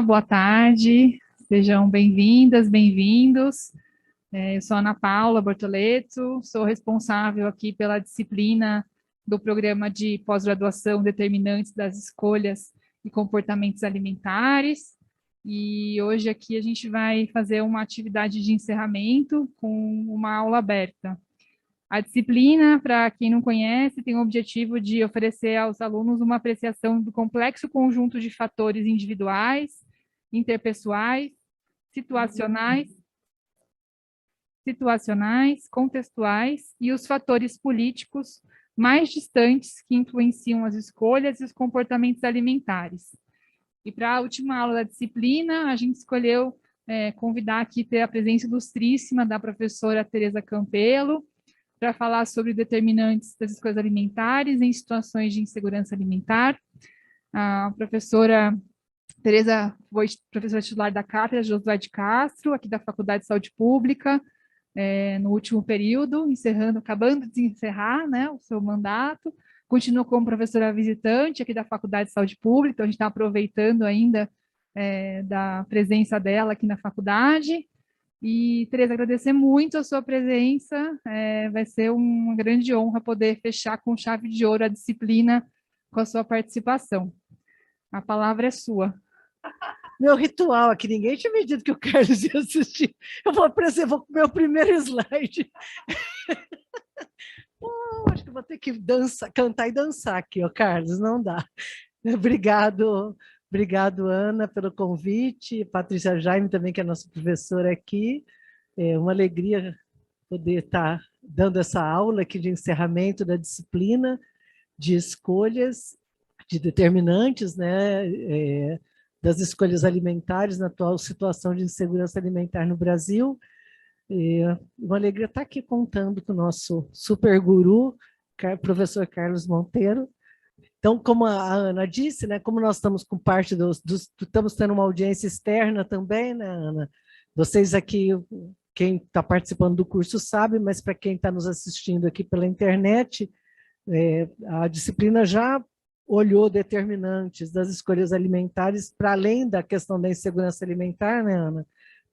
boa tarde, sejam bem-vindas, bem-vindos. Eu sou Ana Paula Bortoleto, sou responsável aqui pela disciplina do programa de pós-graduação Determinantes das Escolhas e Comportamentos Alimentares, e hoje aqui a gente vai fazer uma atividade de encerramento com uma aula aberta. A disciplina, para quem não conhece, tem o objetivo de oferecer aos alunos uma apreciação do complexo conjunto de fatores individuais, interpessoais, situacionais, contextuais e os fatores políticos mais distantes que influenciam as escolhas e os comportamentos alimentares. E para a última aula da disciplina, a gente escolheu convidar aqui ter a presença ilustríssima da professora Tereza Campelo, para falar sobre determinantes das escolhas alimentares em situações de insegurança alimentar. A professora Tereza foi professora titular da Cátedra Josué de Castro, aqui da Faculdade de Saúde Pública, no último período, acabando de encerrar, né, o seu mandato. Continuou como professora visitante aqui da Faculdade de Saúde Pública, então a gente está aproveitando ainda da presença dela aqui na faculdade. E, Tereza, agradecer muito a sua presença, vai ser uma grande honra poder fechar com chave de ouro a disciplina com a sua participação. A palavra é sua. Meu ritual aqui, ninguém tinha me dito que o Carlos ia assistir. Eu vou apresentar o meu primeiro slide. Acho que vou ter que cantar e dançar aqui, Carlos, não dá. Obrigado, Ana, pelo convite, Patrícia Jaime também, que é nossa professora aqui. É uma alegria poder estar dando essa aula aqui de encerramento da disciplina de escolhas, de determinantes, né, das escolhas alimentares na atual situação de insegurança alimentar no Brasil. Uma alegria estar aqui contando com o nosso super guru, professor Carlos Monteiro. Então, como a Ana disse, né, como nós estamos com parte estamos tendo uma audiência externa também, né, Ana? Vocês aqui, quem está participando do curso sabe, mas para quem está nos assistindo aqui pela internet, a disciplina já olhou determinantes das escolhas alimentares para além da questão da insegurança alimentar, né, Ana?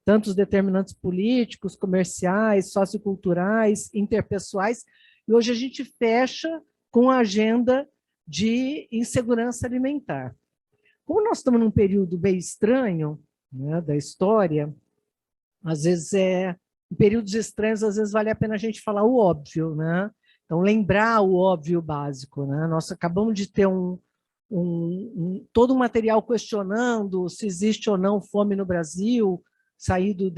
Tanto os determinantes políticos, comerciais, socioculturais, interpessoais, e hoje a gente fecha com a agenda de insegurança alimentar. Como nós estamos num período bem estranho, né, da história, às vezes em períodos estranhos, às vezes vale a pena a gente falar o óbvio, né? Então, lembrar o óbvio básico, né? Nós acabamos de ter todo um material questionando se existe ou não fome no Brasil, saído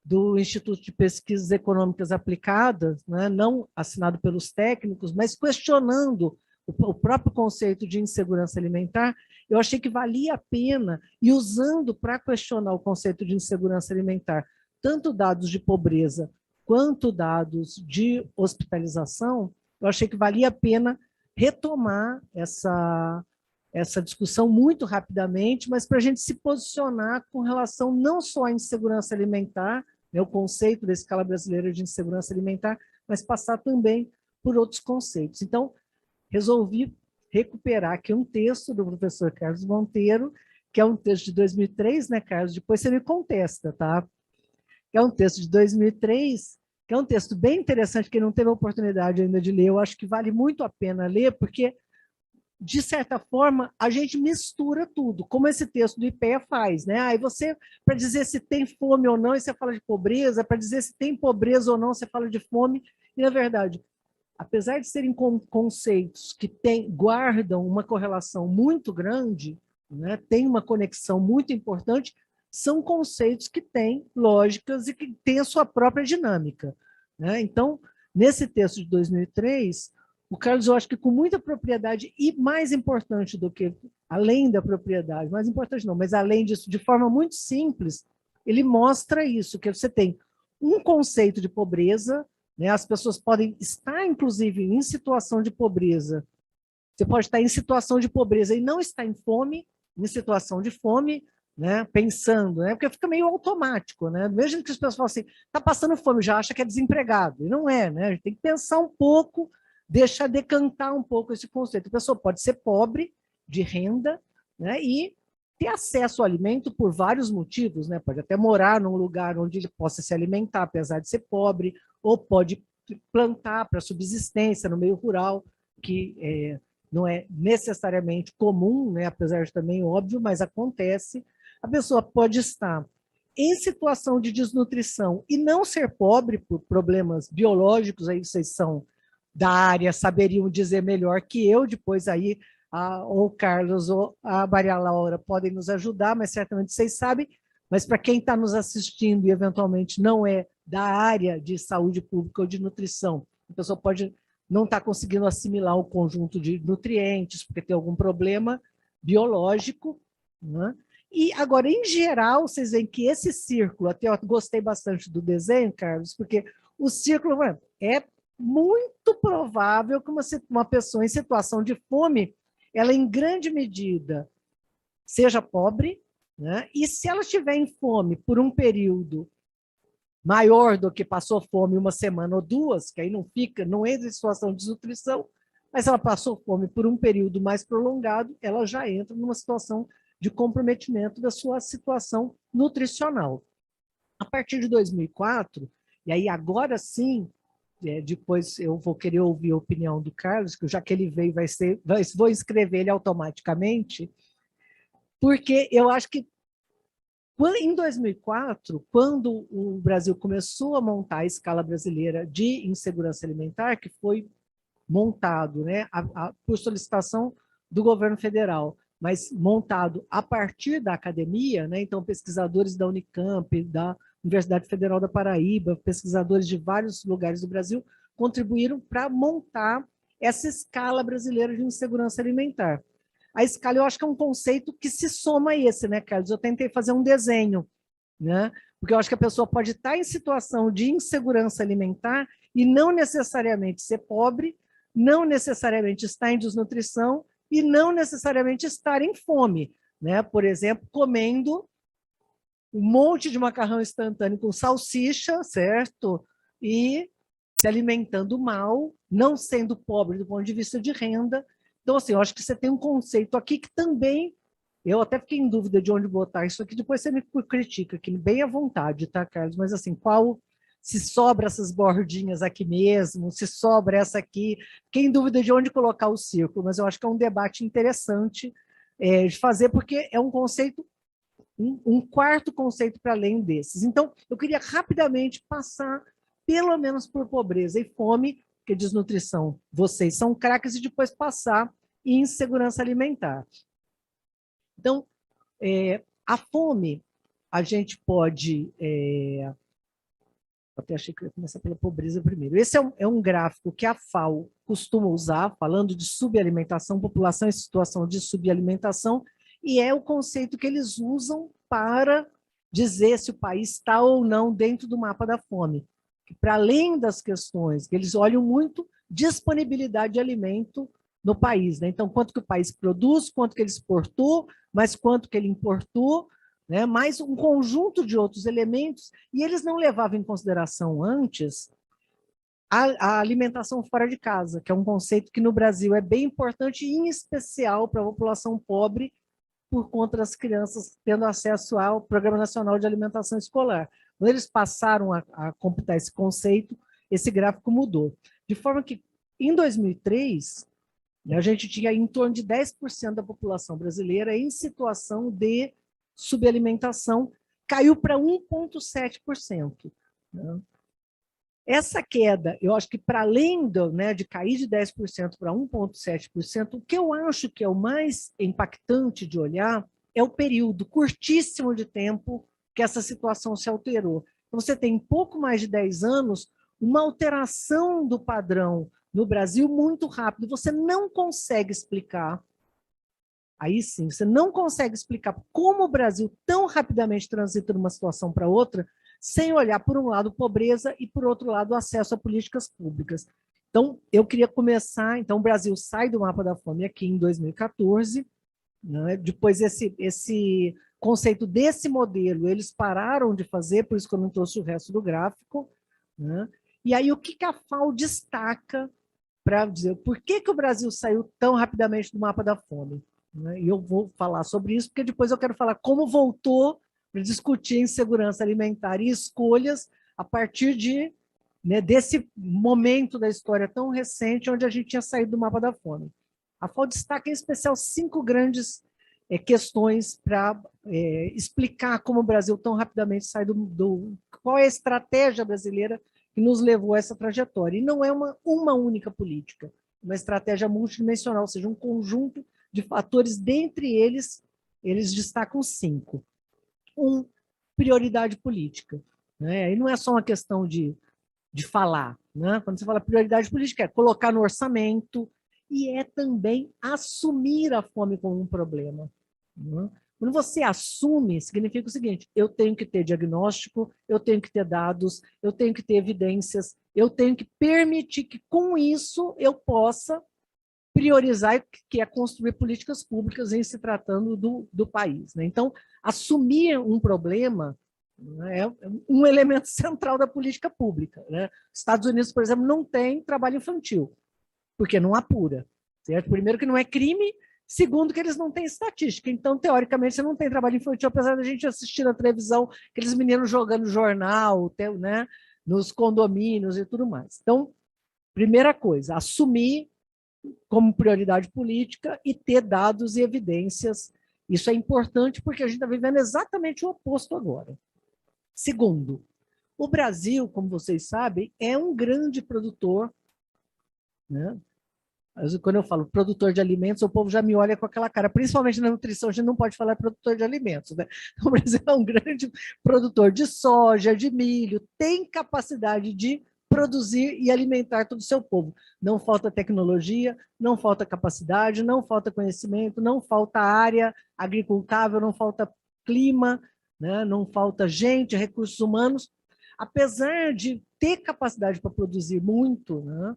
do Instituto de Pesquisas Econômicas Aplicadas, né? Não assinado pelos técnicos, mas questionando o próprio conceito de insegurança alimentar. Eu achei que valia a pena, e usando para questionar o conceito de insegurança alimentar, tanto dados de pobreza quanto dados de hospitalização, eu achei que valia a pena retomar essa discussão muito rapidamente, mas para a gente se posicionar com relação não só à insegurança alimentar, né, o conceito da escala brasileira de insegurança alimentar, mas passar também por outros conceitos. Então, resolvi recuperar aqui um texto do professor Carlos Monteiro, que é um texto de 2003, né, Carlos? Depois você me contesta, tá? Que é um texto de 2003, que é um texto bem interessante, quem não teve a oportunidade ainda de ler, eu acho que vale muito a pena ler, porque, de certa forma, a gente mistura tudo, como esse texto do IPEA faz, né? Aí você, para dizer se tem fome ou não, você fala de pobreza, para dizer se tem pobreza ou não, você fala de fome, e, na verdade, apesar de serem conceitos que guardam uma correlação muito grande, né, tem uma conexão muito importante, são conceitos que têm lógicas e que têm a sua própria dinâmica, né? Então, nesse texto de 2003, o Carlos, eu acho que com muita propriedade, e mais importante do que, além da propriedade, mais importante não, mas além disso, de forma muito simples, ele mostra isso, que você tem um conceito de pobreza, né? As pessoas podem estar, inclusive, em situação de pobreza. Você pode estar em situação de pobreza e não estar em fome, em situação de fome, né? Pensando, né? Porque fica meio automático, né? Mesmo que as pessoas falam assim, está passando fome, já acha que é desempregado. E não é, né? A gente tem que pensar um pouco, deixar decantar um pouco esse conceito. A pessoa pode ser pobre, de renda, né? E ter acesso ao alimento por vários motivos, né? Pode até morar num lugar onde ele possa se alimentar, apesar de ser pobre, ou pode plantar para subsistência no meio rural, que não é necessariamente comum, né? Apesar de também óbvio, mas acontece. A pessoa pode estar em situação de desnutrição e não ser pobre por problemas biológicos, aí vocês são da área, saberiam dizer melhor que eu, depois aí ou o Carlos ou a Maria Laura podem nos ajudar, mas certamente vocês sabem, mas para quem está nos assistindo e eventualmente não é da área de saúde pública ou de nutrição, a pessoa pode não estar conseguindo assimilar o conjunto de nutrientes, porque tem algum problema biológico, né? E agora, em geral, vocês veem que esse círculo, até eu gostei bastante do desenho, Carlos, porque o círculo é muito provável que uma pessoa em situação de fome, ela em grande medida seja pobre, né? E se ela estiver em fome por um período maior do que passou fome uma semana ou duas, que aí não entra em situação de desnutrição, mas ela passou fome por um período mais prolongado, ela já entra numa situação de comprometimento da sua situação nutricional. A partir de 2004, e aí agora sim, depois eu vou querer ouvir a opinião do Carlos, que já que ele veio, vou inscrever ele automaticamente, porque eu acho que em 2004, quando o Brasil começou a montar a escala brasileira de insegurança alimentar, que foi montado, né, por solicitação do governo federal, mas montado a partir da academia, né, então pesquisadores da Unicamp, da Universidade Federal da Paraíba, pesquisadores de vários lugares do Brasil, contribuíram para montar essa escala brasileira de insegurança alimentar. A escala, eu acho que é um conceito que se soma a esse, né, Carlos? Eu tentei fazer um desenho, né? Porque eu acho que a pessoa pode estar em situação de insegurança alimentar e não necessariamente ser pobre, não necessariamente estar em desnutrição e não necessariamente estar em fome, né? Por exemplo, comendo um monte de macarrão instantâneo com salsicha, certo? E se alimentando mal, não sendo pobre do ponto de vista de renda. Então, assim, eu acho que você tem um conceito aqui que também, eu até fiquei em dúvida de onde botar isso aqui, depois você me critica aqui, bem à vontade, tá, Carlos? Mas, assim, se sobra essas bordinhas aqui mesmo, se sobra essa aqui, fiquei em dúvida de onde colocar o círculo, mas eu acho que é um debate interessante de fazer, porque é um conceito, um quarto conceito para além desses. Então, eu queria rapidamente passar, pelo menos por pobreza e fome, porque desnutrição, vocês são craques, e depois passar em insegurança alimentar. Então, a fome, a gente pode... até achei que eu ia começar pela pobreza primeiro. Esse é um gráfico que a FAO costuma usar, falando de subalimentação, população em situação de subalimentação, e é o conceito que eles usam para dizer se o país está ou não dentro do mapa da fome. Para além das questões, que eles olham muito disponibilidade de alimento no país, né? Então, quanto que o país produz, quanto que ele exportou, mas quanto que ele importou, né? Mais um conjunto de outros elementos, e eles não levavam em consideração antes a alimentação fora de casa, que é um conceito que no Brasil é bem importante, em especial para a população pobre, por conta das crianças tendo acesso ao Programa Nacional de Alimentação Escolar. Quando eles passaram a computar esse conceito, esse gráfico mudou. De forma que, em 2003, a gente tinha em torno de 10% da população brasileira em situação de subalimentação, caiu para 1,7%. Né? Essa queda, eu acho que para além de cair de 10% para 1,7%, o que eu acho que é o mais impactante de olhar é o período curtíssimo de tempo que essa situação se alterou. Então, você tem pouco mais de 10 anos, uma alteração do padrão no Brasil muito rápido. Você não consegue explicar, aí sim, você não consegue explicar como o Brasil tão rapidamente transita de uma situação para outra, sem olhar, por um lado, pobreza e, por outro lado, acesso a políticas públicas. Então, eu queria começar... Então, o Brasil sai do mapa da fome aqui em 2014, né? Depois, esse conceito desse modelo, eles pararam de fazer, por isso que eu não trouxe o resto do gráfico. Né? E aí, o que a FAO destaca para dizer por que o Brasil saiu tão rapidamente do mapa da fome? né? E eu vou falar sobre isso, porque depois eu quero falar como voltou para discutir insegurança alimentar e escolhas a partir de, né, desse momento da história tão recente, onde a gente tinha saído do mapa da fome. A FAO destaca em especial 5 grandes questões para explicar como o Brasil tão rapidamente sai qual é a estratégia brasileira que nos levou a essa trajetória. E não é uma única política, uma estratégia multidimensional, ou seja, um conjunto de fatores, dentre eles destacam 5. Prioridade política, né? E não é só uma questão de falar, né? Quando você fala prioridade política, é colocar no orçamento e é também assumir a fome como um problema, né? Quando você assume, significa o seguinte: eu tenho que ter diagnóstico, eu tenho que ter dados, eu tenho que ter evidências, eu tenho que permitir que, com isso, eu possa priorizar, que é construir políticas públicas em se tratando do país, né? Então, assumir um problema, né, é um elemento central da política pública, né? Estados Unidos, por exemplo, não tem trabalho infantil, porque não apura, certo? Primeiro que não é crime, segundo que eles não têm estatística. Então, teoricamente, você não tem trabalho infantil, apesar da gente assistir na televisão aqueles meninos jogando jornal, né, nos condomínios e tudo mais. Então, primeira coisa, assumir como prioridade política e ter dados e evidências. Isso é importante porque a gente está vivendo exatamente o oposto agora. Segundo, o Brasil, como vocês sabem, é um grande produtor, né? Quando eu falo produtor de alimentos, o povo já me olha com aquela cara, principalmente na nutrição, a gente não pode falar produtor de alimentos, né? O Brasil é um grande produtor de soja, de milho, tem capacidade de produzir e alimentar todo o seu povo. Não falta tecnologia, não falta capacidade, não falta conhecimento, não falta área agricultável, não falta clima, né? Não falta gente, recursos humanos. Apesar de ter capacidade para produzir muito, né,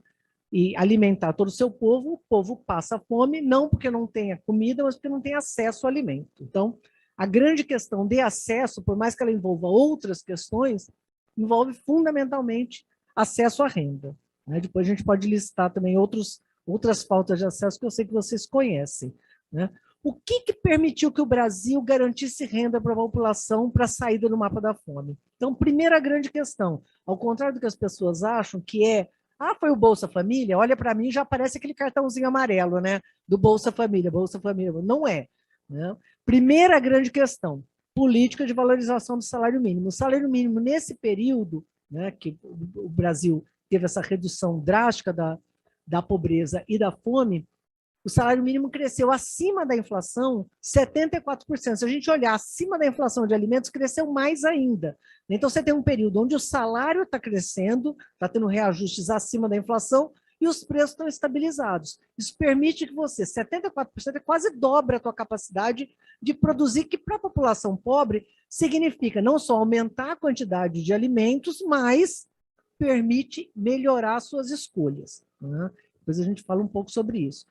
e alimentar todo o povo passa fome, não porque não tenha comida, mas porque não tem acesso ao alimento. Então, a grande questão de acesso, por mais que ela envolva outras questões, envolve fundamentalmente acesso à renda, né? Depois a gente pode listar também outras faltas de acesso que eu sei que vocês conhecem, né? O que permitiu que o Brasil garantisse renda para a população para a saída do mapa da fome? Então, primeira grande questão, ao contrário do que as pessoas acham, que é foi o Bolsa Família? Olha para mim, já aparece aquele cartãozinho amarelo, né? Do Bolsa Família, Bolsa Família. Não é, né? Primeira grande questão, política de valorização do salário mínimo. O salário mínimo, nesse período, né, que o Brasil teve essa redução drástica da pobreza e da fome, o salário mínimo cresceu acima da inflação 74%. Se a gente olhar acima da inflação de alimentos, cresceu mais ainda. Então, você tem um período onde o salário está crescendo, está tendo reajustes acima da inflação e os preços estão estabilizados. Isso permite que você, 74%, quase dobra a tua capacidade de produzir, que para a população pobre significa não só aumentar a quantidade de alimentos, mas permite melhorar suas escolhas, né? Depois a gente fala um pouco sobre isso.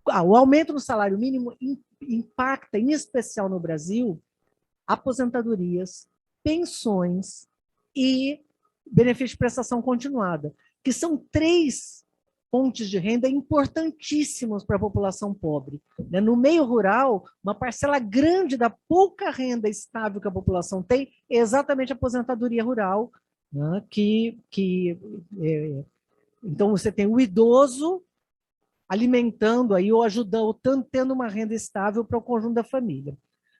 O aumento no salário mínimo impacta, em especial no Brasil, aposentadorias, pensões e benefício de prestação continuada, que são 3 fontes de renda importantíssimas para a população pobre. No meio rural, uma parcela grande da pouca renda estável que a população tem é exatamente a aposentadoria rural, né? Então, você tem o idoso alimentando aí ou ajudando, tendo uma renda estável para o conjunto da família.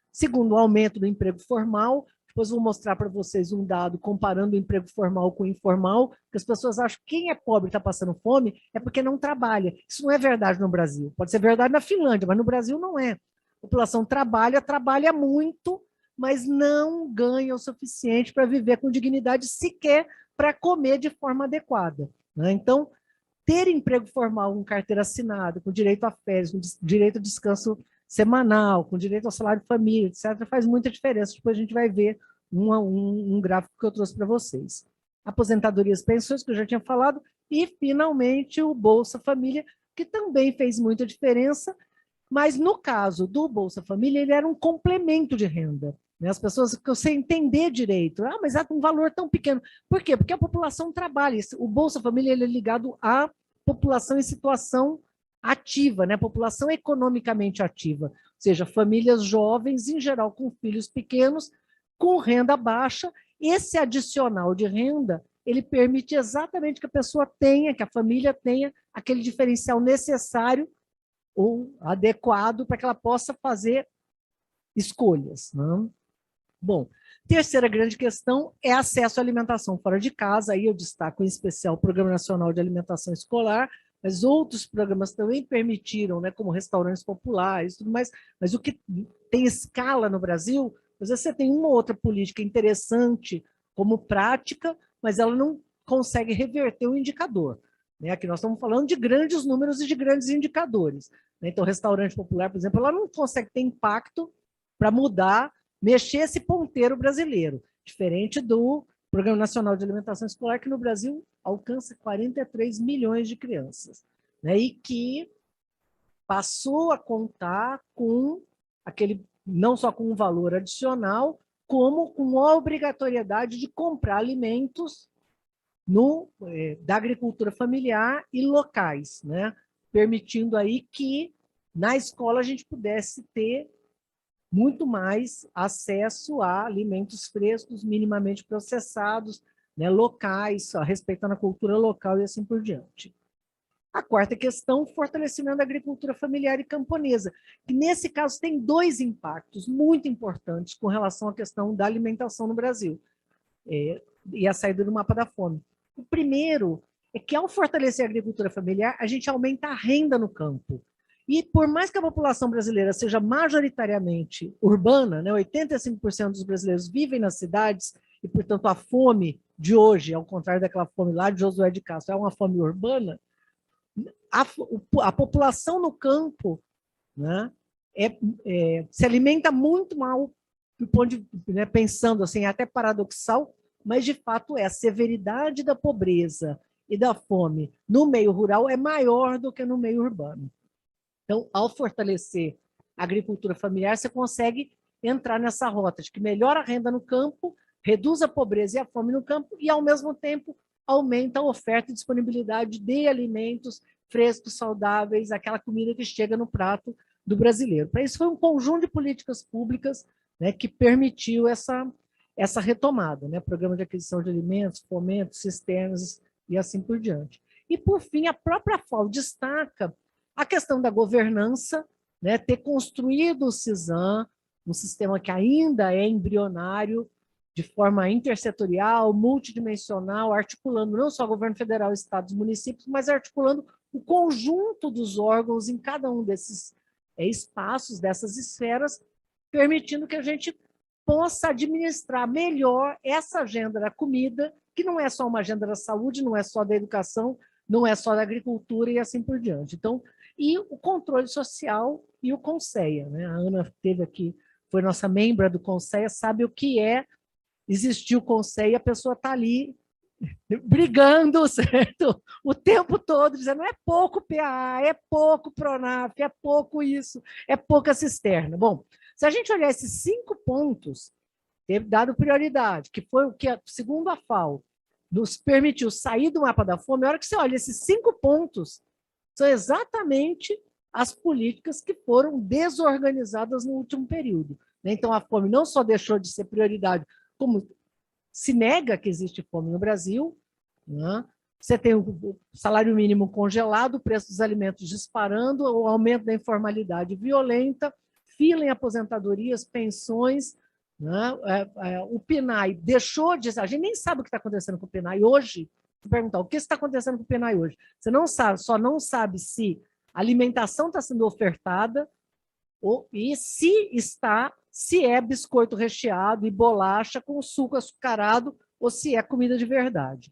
Segundo, o aumento do emprego formal. Depois vou mostrar para vocês um dado comparando o emprego formal com o informal, que as pessoas acham que quem é pobre e está passando fome é porque não trabalha. Isso não é verdade no Brasil. Pode ser verdade na Finlândia, mas no Brasil não é. A população trabalha muito, mas não ganha o suficiente para viver com dignidade, sequer para comer de forma adequada, né? Então, ter emprego formal com carteira assinada, com direito a férias, com direito a descanso semanal, com direito ao salário de família, etc., faz muita diferença. Depois a gente vai ver um gráfico que eu trouxe para vocês. Aposentadorias, pensões, que eu já tinha falado, e, finalmente, o Bolsa Família, que também fez muita diferença, mas, no caso do Bolsa Família, ele era um complemento de renda, né? As pessoas que você entender direito, mas é um valor tão pequeno. Por quê? Porque a população trabalha. O Bolsa Família ele é ligado à população em situação ativa, né? População economicamente ativa, ou seja, famílias jovens, em geral, com filhos pequenos, com renda baixa. Esse adicional de renda, ele permite exatamente que a pessoa tenha, que a família tenha aquele diferencial necessário ou adequado para que ela possa fazer escolhas, né? Bom, terceira grande questão é acesso à alimentação fora de casa. Aí eu destaco em especial o Programa Nacional de Alimentação Escolar, mas outros programas também permitiram, né, como restaurantes populares e tudo mais, mas o que tem escala no Brasil, às vezes você tem uma ou outra política interessante como prática, mas ela não consegue reverter o indicador, né? Aqui nós estamos falando de grandes números e de grandes indicadores, né? Então, restaurante popular, por exemplo, ela não consegue ter impacto para mudar, mexer esse ponteiro brasileiro, diferente do Programa Nacional de Alimentação Escolar, que no Brasil alcança 43 milhões de crianças, né? E que passou a contar com aquele, não só com um valor adicional, como com a obrigatoriedade de comprar alimentos da agricultura familiar e locais, né? Permitindo aí que na escola a gente pudesse ter muito mais acesso a alimentos frescos, minimamente processados, né, locais, respeitando a cultura local e assim por diante. A quarta questão, fortalecimento da agricultura familiar e camponesa, que nesse caso tem dois impactos muito importantes com relação à questão da alimentação no Brasil, e a saída do mapa da fome. O primeiro é que, ao fortalecer a agricultura familiar, a gente aumenta a renda no campo. E por mais que a população brasileira seja majoritariamente urbana, né, 85% dos brasileiros vivem nas cidades, e, portanto, a fome de hoje, ao contrário daquela fome lá de Josué de Castro, é uma fome urbana, a população no campo, né, se alimenta muito mal, do ponto de, né, pensando assim, até paradoxal, mas de fato a severidade da pobreza e da fome no meio rural é maior do que no meio urbano. Então, ao fortalecer a agricultura familiar, você consegue entrar nessa rota de que melhora a renda no campo, reduz a pobreza e a fome no campo e, ao mesmo tempo, aumenta a oferta e disponibilidade de alimentos frescos, saudáveis, aquela comida que chega no prato do brasileiro. Para isso, foi um conjunto de políticas públicas, né, que permitiu essa retomada, né? Programa de aquisição de alimentos, fomento, cisternas e assim por diante. E, por fim, a própria FAO destaca a questão da governança, né, ter construído o CISAM, um sistema que ainda é embrionário, de forma intersetorial, multidimensional, articulando não só o governo federal, estados e municípios, mas articulando o conjunto dos órgãos em cada um desses espaços, dessas esferas, permitindo que a gente possa administrar melhor essa agenda da comida, que não é só uma agenda da saúde, não é só da educação, não é só da agricultura e assim por diante. Então, e o controle social e o CONSEA, né? A Ana teve aqui, foi nossa membra do CONSEA, sabe o que é existir o CONSEA e a pessoa está ali brigando, certo? O tempo todo, dizendo, é pouco PA, é pouco PRONAF, é pouco isso, é pouca cisterna. Bom, se a gente olhar esses 5 pontos, teve dado prioridade, que foi o que, segundo a FAO, nos permitiu sair do mapa da fome. A hora que você olha esses 5 pontos, são exatamente as políticas que foram desorganizadas no último período. Então, a fome não só deixou de ser prioridade, como se nega que existe fome no Brasil, né? Você tem o salário mínimo congelado, o preço dos alimentos disparando, o aumento da informalidade violenta, fila em aposentadorias, pensões, né? O PNAE deixou de... A gente nem sabe o que está acontecendo com o PNAE hoje. Se perguntar o que está acontecendo com o PNAE hoje, você não sabe, só não sabe se a alimentação está sendo ofertada e se é biscoito recheado e bolacha com suco açucarado ou se é comida de verdade.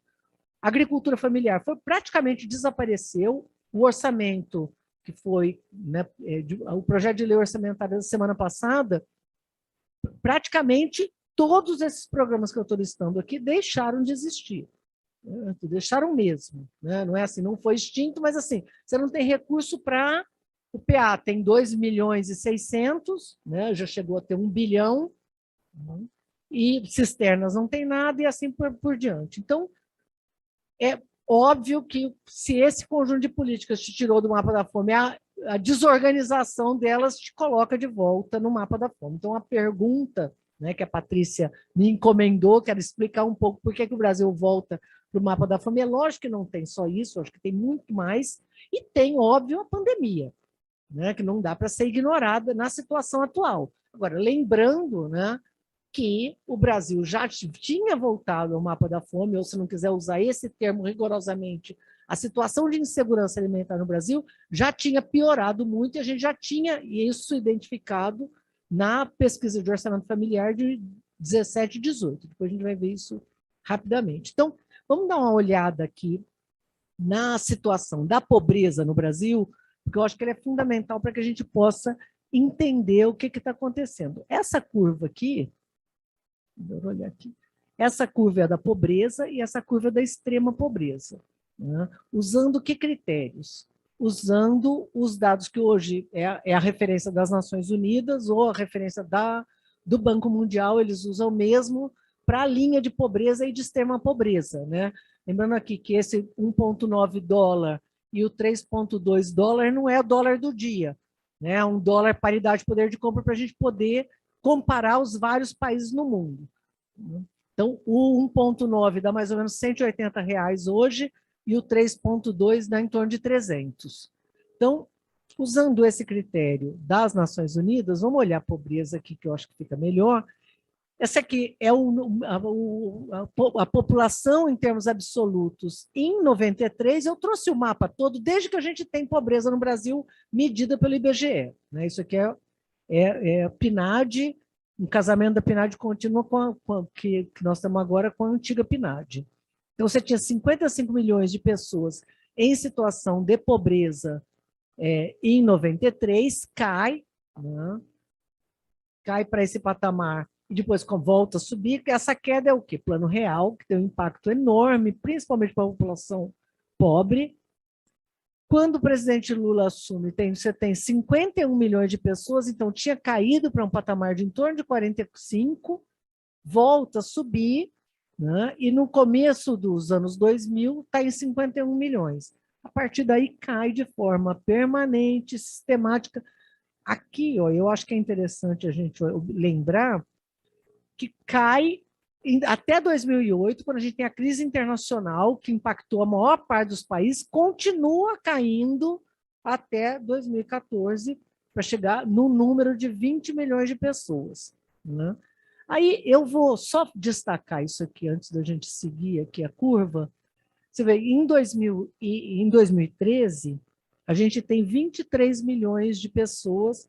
A agricultura familiar praticamente desapareceu, o orçamento que foi, né, o projeto de lei orçamentária da semana passada, praticamente todos esses programas que eu estou listando aqui deixaram de existir. Deixaram mesmo. Né? Não é assim, não foi extinto, mas assim, você não tem recurso para... O PA tem 2 milhões e 600, né? Já chegou a ter 1 bilhão, e cisternas não tem nada, e assim por diante. Então, óbvio que se esse conjunto de políticas te tirou do mapa da fome, a desorganização delas te coloca de volta no mapa da fome. Então, a pergunta, né, que a Patrícia me encomendou, quero explicar um pouco por que o Brasil volta para o mapa da fome. É lógico que não tem só isso, acho que tem muito mais, e tem, óbvio, a pandemia, né, que não dá para ser ignorada na situação atual. Agora, lembrando, né, que o Brasil já tinha voltado ao mapa da fome, ou se não quiser usar esse termo rigorosamente, a situação de insegurança alimentar no Brasil já tinha piorado muito e a gente já tinha isso identificado na pesquisa de orçamento familiar de 17 e 18. Depois a gente vai ver isso rapidamente. Então, vamos dar uma olhada aqui na situação da pobreza no Brasil, porque eu acho que ela é fundamental para que a gente possa entender o que está acontecendo. Essa curva aqui, vou olhar aqui, essa curva é da pobreza e essa curva é da extrema pobreza. Né? Usando que critérios? Usando os dados que hoje é a referência das Nações Unidas ou a referência do Banco Mundial, eles usam mesmo para a linha de pobreza e de extrema pobreza. Né? Lembrando aqui que esse 1,9 dólar e o 3,2 dólar não é o dólar do dia, né? Um dólar paridade de poder de compra para a gente poder comparar os vários países no mundo. Então, o 1,9 dá mais ou menos R$180 hoje, e o 3,2 dá em torno de 300. Então, usando esse critério das Nações Unidas, vamos olhar a pobreza aqui, que eu acho que fica melhor. Essa aqui é a população em termos absolutos em 93. Eu trouxe o mapa todo, desde que a gente tem pobreza no Brasil, medida pelo IBGE. Né? Isso aqui é PNAD, um casamento da PNAD contínua que nós estamos agora com a antiga PNAD. Então, você tinha 55 milhões de pessoas em situação de pobreza em 93, cai, né? Cai para esse patamar e depois volta a subir. Essa queda é o quê? Plano Real, que tem um impacto enorme, principalmente para a população pobre. Quando o presidente Lula assume, você tem 51 milhões de pessoas, então tinha caído para um patamar de em torno de 45, volta a subir, né? E no começo dos anos 2000 está em 51 milhões. A partir daí cai de forma permanente, sistemática. Aqui, ó, eu acho que é interessante a gente lembrar que cai até 2008, quando a gente tem a crise internacional, que impactou a maior parte dos países, continua caindo até 2014, para chegar no número de 20 milhões de pessoas. Né? Aí eu vou só destacar isso aqui, antes da gente seguir aqui a curva. Você vê, em 2013, a gente tem 23 milhões de pessoas.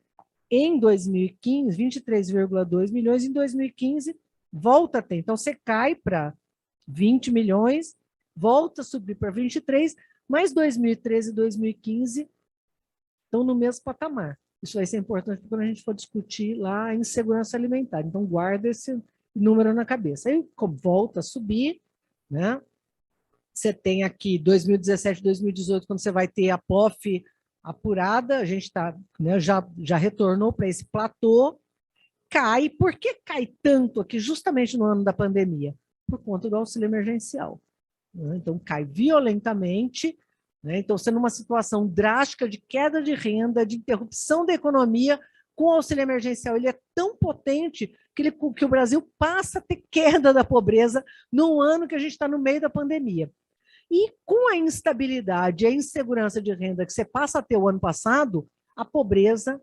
Em 2015, 23,2 milhões. Em 2015, volta a ter. Então, você cai para 20 milhões, volta a subir para 23, mas 2013 e 2015 estão no mesmo patamar. Isso vai ser importante quando a gente for discutir lá a insegurança alimentar. Então, guarda esse número na cabeça. Aí, volta a subir, né? Você tem aqui 2017, 2018, quando você vai ter a POF apurada, a gente tá, né, já retornou para esse platô, cai. Por que cai tanto aqui, justamente no ano da pandemia? Por conta do auxílio emergencial. Né? Então, cai violentamente. Né? Então, você numa situação drástica de queda de renda, de interrupção da economia, com o auxílio emergencial, ele é tão potente que o Brasil passa a ter queda da pobreza no ano que a gente está no meio da pandemia. E com a instabilidade e a insegurança de renda que você passa a ter o ano passado, a pobreza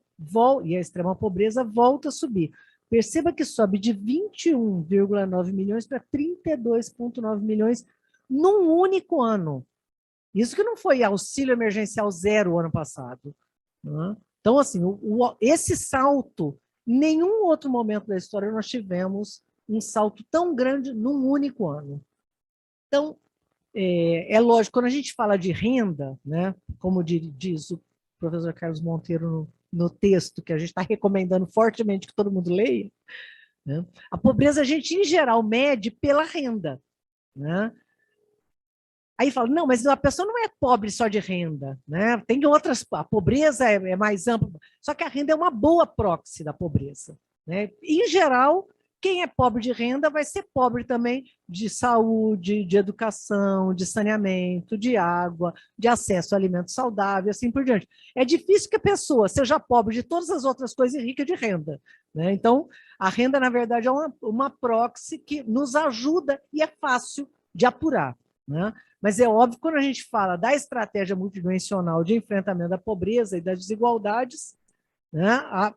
e a extrema pobreza volta a subir. Perceba que sobe de 21,9 milhões para 32,9 milhões num único ano. Isso que não foi auxílio emergencial zero o ano passado. Né? Então, assim, esse salto, em nenhum outro momento da história nós tivemos um salto tão grande num único ano. Então, é lógico, quando a gente fala de renda, né, como diz o professor Carlos Monteiro no texto, que a gente está recomendando fortemente que todo mundo leia, né, a pobreza a gente, em geral, mede pela renda. Né? Aí fala, não, mas a pessoa não é pobre só de renda. Né? Tem outras, a pobreza é mais ampla, só que a renda é uma boa proxy da pobreza. Né? Em geral, quem é pobre de renda vai ser pobre também de saúde, de educação, de saneamento, de água, de acesso a alimentos saudáveis, assim por diante. É difícil que a pessoa seja pobre de todas as outras coisas e rica de renda, né? Então, a renda, na verdade, é uma proxy que nos ajuda e é fácil de apurar, né? Mas é óbvio, quando a gente fala da estratégia multidimensional de enfrentamento da pobreza e das desigualdades, né,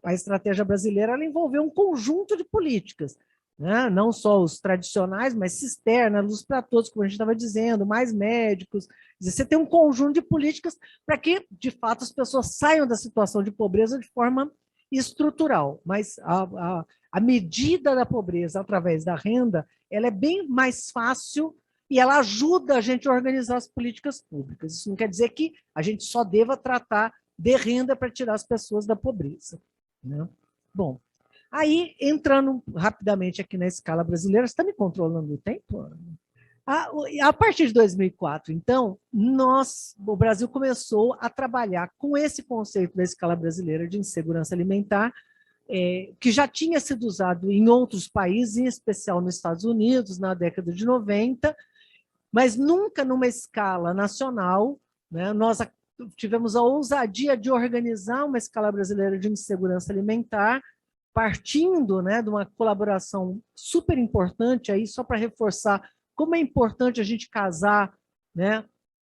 a estratégia brasileira ela envolveu um conjunto de políticas, né, não só os tradicionais, mas cisterna, luz para todos, como a gente estava dizendo, mais médicos. Você tem um conjunto de políticas para que, de fato, as pessoas saiam da situação de pobreza de forma estrutural. Mas a medida da pobreza através da renda ela é bem mais fácil e ela ajuda a gente a organizar as políticas públicas. Isso não quer dizer que a gente só deva tratar de renda para tirar as pessoas da pobreza, né? Bom, aí, entrando rapidamente aqui na escala brasileira, você está me controlando o tempo? A partir de 2004, então, o Brasil começou a trabalhar com esse conceito da escala brasileira de insegurança alimentar, que já tinha sido usado em outros países, em especial nos Estados Unidos, na década de 90, mas nunca numa escala nacional, né? Nós tivemos a ousadia de organizar uma escala brasileira de insegurança alimentar, partindo, né, de uma colaboração super importante, aí, só para reforçar como é importante a gente casar, né,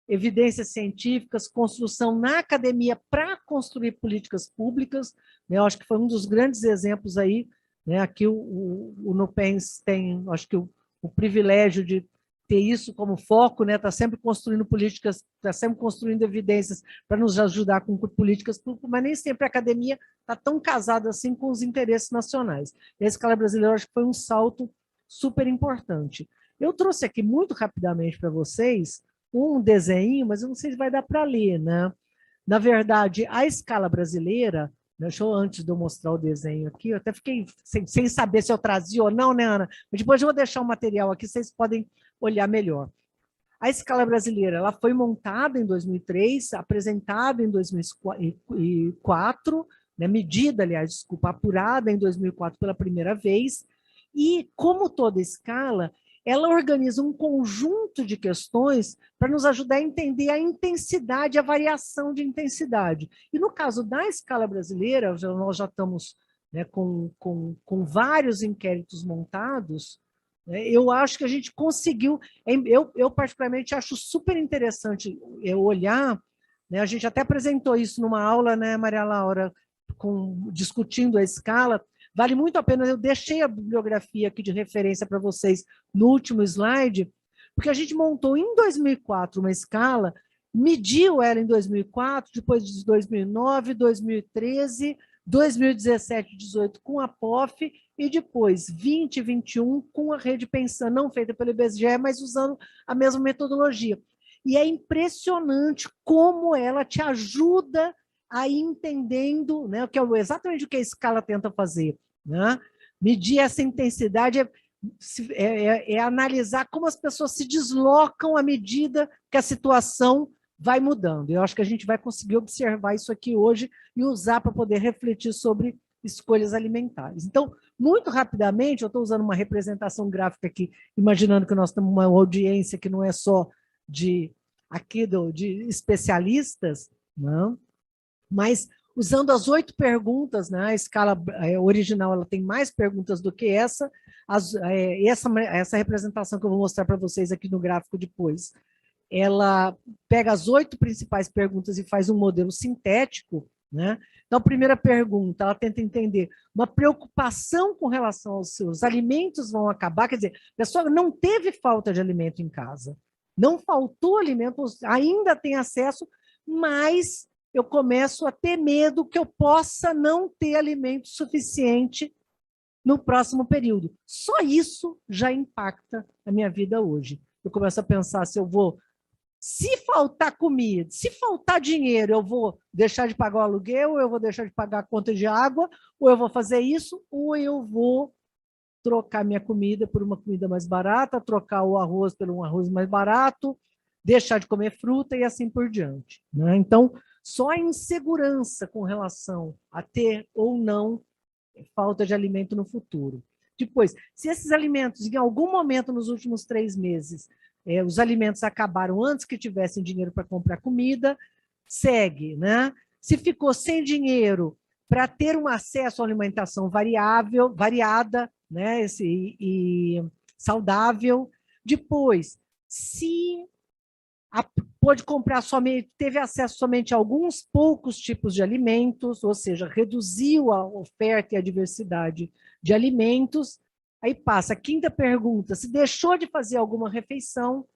evidências científicas, construção na academia para construir políticas públicas, né? Eu acho que foi um dos grandes exemplos aí, né? Aqui o Nupens tem, acho que o privilégio de ter isso como foco, né? Está sempre construindo políticas, está sempre construindo evidências para nos ajudar com políticas públicas, mas nem sempre a academia está tão casada assim com os interesses nacionais. E a escala brasileira, acho que foi um salto super importante. Eu trouxe aqui muito rapidamente para vocês um desenho, mas eu não sei se vai dar para ler, né? Na verdade, a escala brasileira, deixa eu, antes de eu mostrar o desenho aqui, eu até fiquei sem saber se eu trazia ou não, né, Ana? Mas depois eu vou deixar o material aqui, vocês podem olhar melhor. A escala brasileira ela foi montada em 2003, apresentada em 2004, né, medida, aliás, desculpa, apurada em 2004 pela primeira vez, e, como toda escala, ela organiza um conjunto de questões para nos ajudar a entender a intensidade, a variação de intensidade. E no caso da escala brasileira, nós já estamos, né, com vários inquéritos montados, né, eu acho que a gente conseguiu, eu particularmente acho super interessante olhar, né, a gente até apresentou isso numa aula, né, Maria Laura, discutindo a escala. Vale muito a pena, eu deixei a bibliografia aqui de referência para vocês no último slide, porque a gente montou em 2004 uma escala, mediu ela em 2004, depois de 2009, 2013, 2017 e 2018 com a POF, e depois 20 e 21 com a rede Pensando, não feita pelo IBGE, mas usando a mesma metodologia. E é impressionante como ela te ajuda a ir entendendo, né, que é exatamente o que a escala tenta fazer, né? Medir essa intensidade é analisar como as pessoas se deslocam à medida que a situação vai mudando. Eu acho que a gente vai conseguir observar isso aqui hoje e usar para poder refletir sobre escolhas alimentares. Então, muito rapidamente, eu estou usando uma representação gráfica aqui, imaginando que nós temos uma audiência que não é só de especialistas, não? Mas usando as 8 perguntas, né, a escala original ela tem mais perguntas do que essa, essa representação que eu vou mostrar para vocês aqui no gráfico depois, ela pega as 8 principais perguntas e faz um modelo sintético, né? Então, a primeira pergunta, ela tenta entender uma preocupação com relação aos seus alimentos vão acabar, quer dizer, a pessoa não teve falta de alimento em casa, não faltou alimento, ainda tem acesso, mas eu começo a ter medo que eu possa não ter alimento suficiente no próximo período. Só isso já impacta a minha vida hoje. Eu começo a pensar se eu vou, se faltar comida, se faltar dinheiro, eu vou deixar de pagar o aluguel, ou eu vou deixar de pagar a conta de água, ou eu vou fazer isso, ou eu vou trocar minha comida por uma comida mais barata, trocar o arroz por um arroz mais barato, deixar de comer fruta e assim por diante, né? Então, só a insegurança com relação a ter ou não falta de alimento no futuro. Depois, se esses alimentos, em algum momento nos últimos 3 meses, os alimentos acabaram antes que tivessem dinheiro para comprar comida, segue, né? Se ficou sem dinheiro para ter um acesso à alimentação variada, né? E saudável. Depois, se pôde comprar somente, teve acesso somente a alguns poucos tipos de alimentos, ou seja, reduziu a oferta e a diversidade de alimentos. Aí passa a quinta pergunta: se deixou de fazer alguma refeição,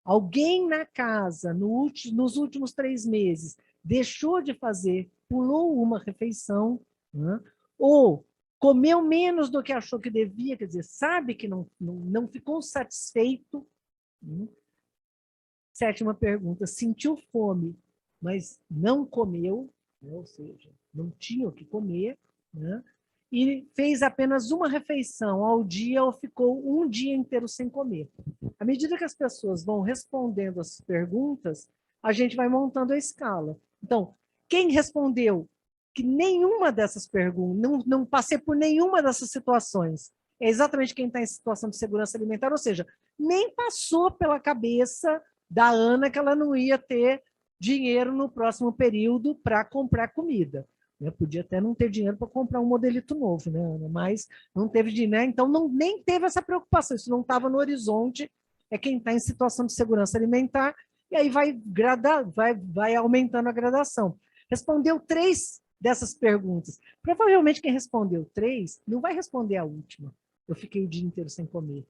alguém na casa, nos últimos 3 meses, deixou de fazer, pulou uma refeição, né? Ou comeu menos do que achou que devia, quer dizer, sabe que não ficou satisfeito. Né? Sétima pergunta: sentiu fome, mas não comeu, né? Ou seja, não tinha o que comer, né? E fez apenas uma refeição ao dia ou ficou um dia inteiro sem comer. À medida que as pessoas vão respondendo as perguntas, a gente vai montando a escala. Então, quem respondeu que nenhuma dessas perguntas, não passei por nenhuma dessas situações, é exatamente quem está em situação de segurança alimentar, ou seja, nem passou pela cabeça da Ana que ela não ia ter dinheiro no próximo período para comprar comida. Eu podia até não ter dinheiro para comprar um modelito novo, né, Ana? Mas não teve dinheiro, então nem teve essa preocupação, isso não estava no horizonte, é quem está em situação de segurança alimentar, e aí vai aumentando a gradação. Respondeu 3 dessas perguntas. Provavelmente quem respondeu 3 não vai responder a última. Eu fiquei o dia inteiro sem comer.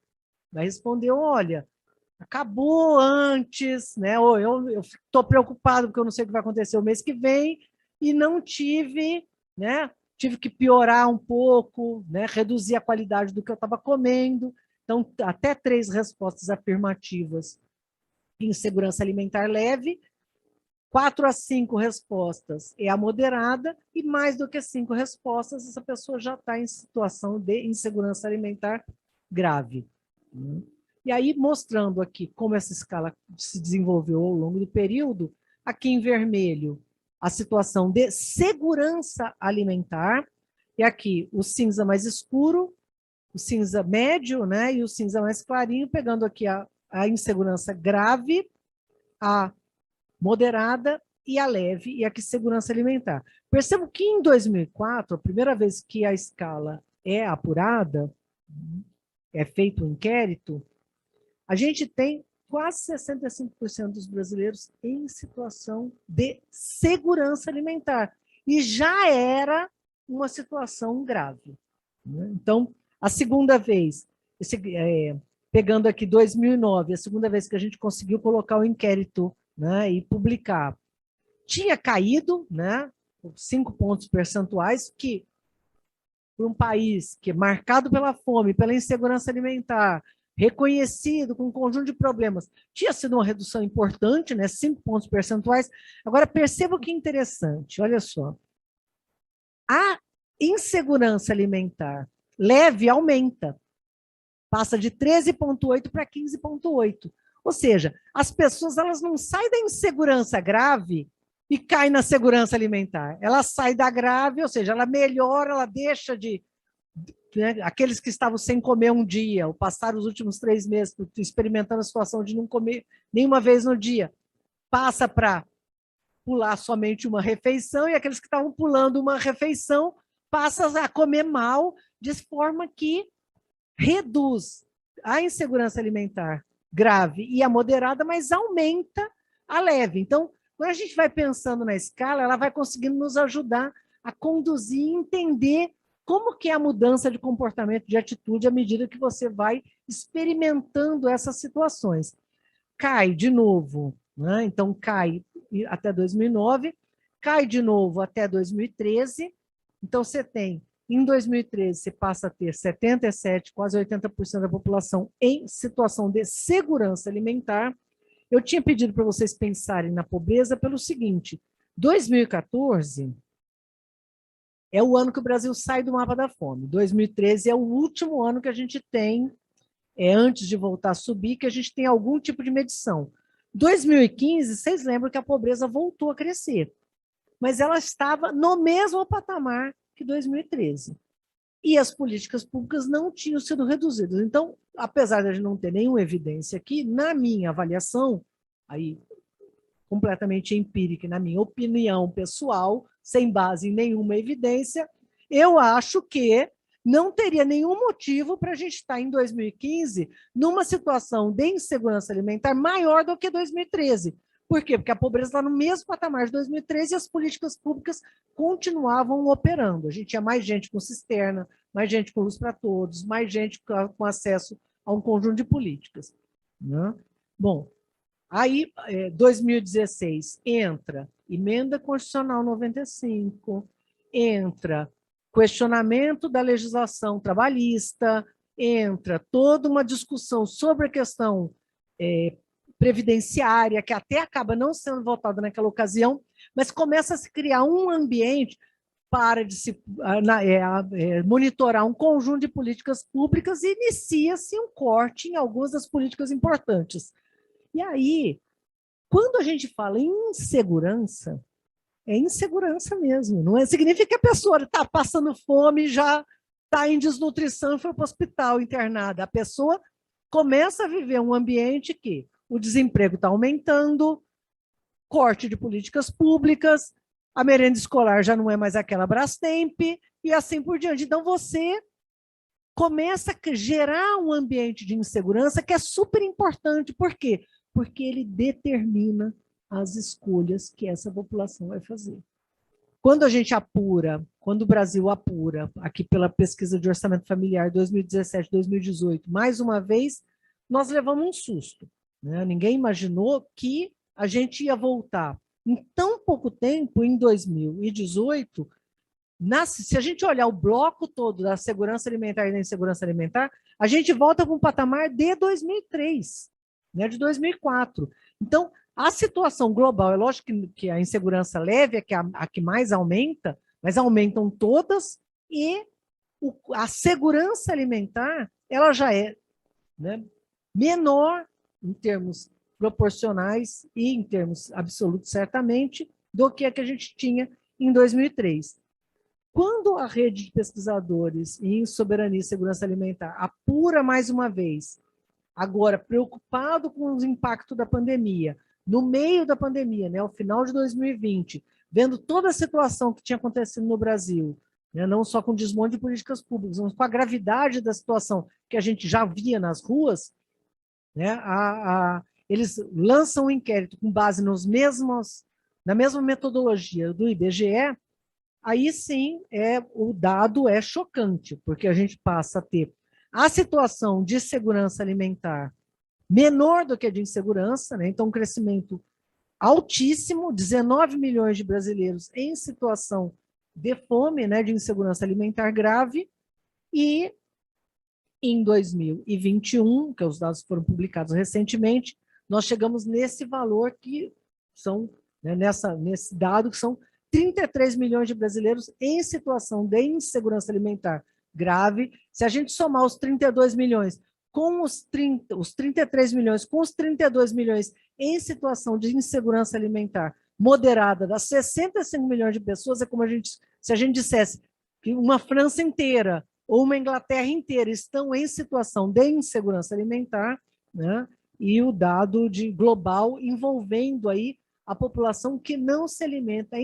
Vai responder: olha, acabou antes, né? Ou eu estou preocupado porque eu não sei o que vai acontecer o mês que vem e não tive, né? Tive que piorar um pouco, né? Reduzir a qualidade do que eu estava comendo. Então, até 3 respostas afirmativas em segurança alimentar leve, 4 a 5 respostas é a moderada, e mais do que 5 respostas, essa pessoa já está em situação de insegurança alimentar grave. E aí, mostrando aqui como essa escala se desenvolveu ao longo do período, aqui em vermelho, a situação de segurança alimentar, e aqui o cinza mais escuro, o cinza médio, né, e o cinza mais clarinho, pegando aqui a insegurança grave, a moderada e a leve, e aqui segurança alimentar. Percebo que em 2004, a primeira vez que a escala é apurada, é feito um inquérito, a gente tem quase 65% dos brasileiros em situação de segurança alimentar. E já era uma situação grave. Né? Então, a segunda vez, pegando aqui 2009, a segunda vez que a gente conseguiu colocar o inquérito, né, e publicar, tinha caído, né, 5 pontos percentuais, que para um país que é marcado pela fome, pela insegurança alimentar, reconhecido com um conjunto de problemas, tinha sido uma redução importante, né, 5 pontos percentuais. Agora, perceba o que é interessante, olha só. A insegurança alimentar leve aumenta, passa de 13,8 para 15,8. Ou seja, as pessoas elas não saem da insegurança grave e caem na segurança alimentar. Ela sai da grave, ou seja, ela melhora, ela deixa de... Né, aqueles que estavam sem comer um dia, ou passaram os últimos 3 meses experimentando a situação de não comer nenhuma vez no dia, passa para pular somente uma refeição, e aqueles que estavam pulando uma refeição passam a comer mal, de forma que reduz a insegurança alimentar grave e a moderada, mas aumenta a leve. Então, quando a gente vai pensando na escala, ela vai conseguindo nos ajudar a conduzir e entender como que é a mudança de comportamento, de atitude, à medida que você vai experimentando essas situações. Cai de novo, né? Então cai até 2009, cai de novo até 2013. Então você tem, em 2013, você passa a ter 77%, quase 80% da população em situação de segurança alimentar. Eu tinha pedido para vocês pensarem na pobreza pelo seguinte: 2014 é o ano que o Brasil sai do mapa da fome. 2013 é o último ano que a gente tem, antes de voltar a subir, que a gente tem algum tipo de medição. 2015, vocês lembram que a pobreza voltou a crescer, mas ela estava no mesmo patamar que 2013. e as políticas públicas não tinham sido reduzidas. Então, apesar de a gente não ter nenhuma evidência aqui, na minha avaliação, aí completamente empírica, na minha opinião pessoal, sem base em nenhuma evidência, eu acho que não teria nenhum motivo para a gente estar em 2015 numa situação de insegurança alimentar maior do que 2013. Por quê? Porque a pobreza está no mesmo patamar de 2013 e as políticas públicas continuavam operando. A gente tinha mais gente com cisterna, mais gente com luz para todos, mais gente com acesso a um conjunto de políticas, né? Bom, aí 2016 entra emenda constitucional 95, entra questionamento da legislação trabalhista, entra toda uma discussão sobre a questão previdenciária, que até acaba não sendo votada naquela ocasião, mas começa a se criar um ambiente para de se monitorar um conjunto de políticas públicas e inicia-se um corte em algumas das políticas importantes. E aí, quando a gente fala em insegurança, é insegurança mesmo, não significa que a pessoa está passando fome e já está em desnutrição e foi para o hospital internada. A pessoa começa a viver um ambiente que o desemprego está aumentando, corte de políticas públicas, a merenda escolar já não é mais aquela Brastemp, e assim por diante. Então, você começa a gerar um ambiente de insegurança que é super importante. Por quê? Porque ele determina as escolhas que essa população vai fazer. Quando a gente apura, quando o Brasil apura, aqui pela pesquisa de orçamento familiar 2017-2018, mais uma vez, nós levamos um susto, né? Ninguém imaginou que a gente ia voltar em tão pouco tempo, em 2018, se a gente olhar o bloco todo da segurança alimentar e da insegurança alimentar, a gente volta para um patamar de 2003, né, de 2004. Então, a situação global, é lógico que a insegurança leve é a que mais aumenta, mas aumentam todas, e a segurança alimentar ela já é, né, menor em termos proporcionais e em termos absolutos, certamente, do que a que a gente tinha em 2003. Quando a rede de pesquisadores em soberania e segurança alimentar apura mais uma vez, agora preocupado com os impactos da pandemia, no meio da pandemia, né, ao final de 2020, vendo toda a situação que tinha acontecido no Brasil, né, não só com o desmonte de políticas públicas, mas com a gravidade da situação que a gente já via nas ruas, né, eles lançam um inquérito com base na mesma metodologia do IBGE. Aí sim, o dado é chocante, porque a gente passa a ter a situação de segurança alimentar menor do que a de insegurança, né? Então um crescimento altíssimo, 19 milhões de brasileiros em situação de fome, né, de insegurança alimentar grave, e em 2021, que os dados foram publicados recentemente, nós chegamos nesse valor que são, né, nesse dado, que são 33 milhões de brasileiros em situação de insegurança alimentar grave. Se a gente somar os 32 milhões com os 33 milhões com os 32 milhões em situação de insegurança alimentar moderada, das 65 milhões de pessoas, é como se a gente dissesse que uma França inteira ou uma Inglaterra inteira estão em situação de insegurança alimentar, né? E o dado global envolvendo aí a população que não se alimenta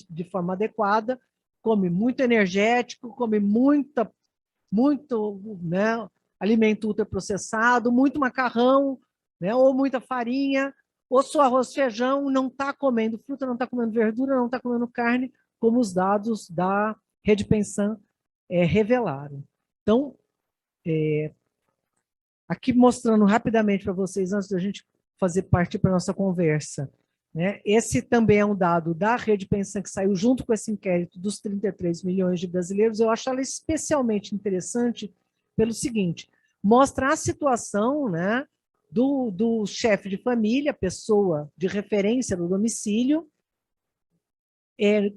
de forma adequada, come muito energético, come muito, né, alimento ultraprocessado, muito macarrão, né, ou muita farinha, ou só arroz e feijão, não está comendo fruta, não está comendo verdura, não está comendo carne, como os dados da Rede Pensan revelaram. Então, aqui mostrando rapidamente para vocês, antes da gente partir para a nossa conversa, né? Esse também é um dado da Rede Pensan que saiu junto com esse inquérito dos 33 milhões de brasileiros. Eu acho ela especialmente interessante pelo seguinte: mostra a situação, né, do chefe de família, pessoa de referência no domicílio,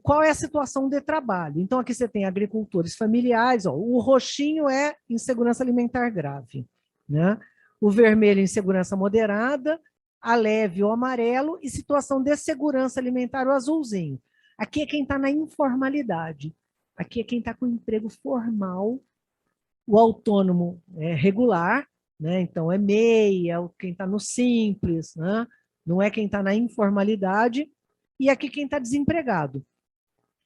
qual é a situação de trabalho. Então, aqui você tem agricultores familiares, ó, o roxinho é insegurança alimentar grave, né? O vermelho, insegurança moderada, a leve, o amarelo, e situação de segurança alimentar, o azulzinho. Aqui é quem está na informalidade. aqui é quem está com emprego formal, o autônomo é regular, né? Então é MEI, é quem está no Simples, né? Não é quem está na informalidade, e aqui quem está desempregado.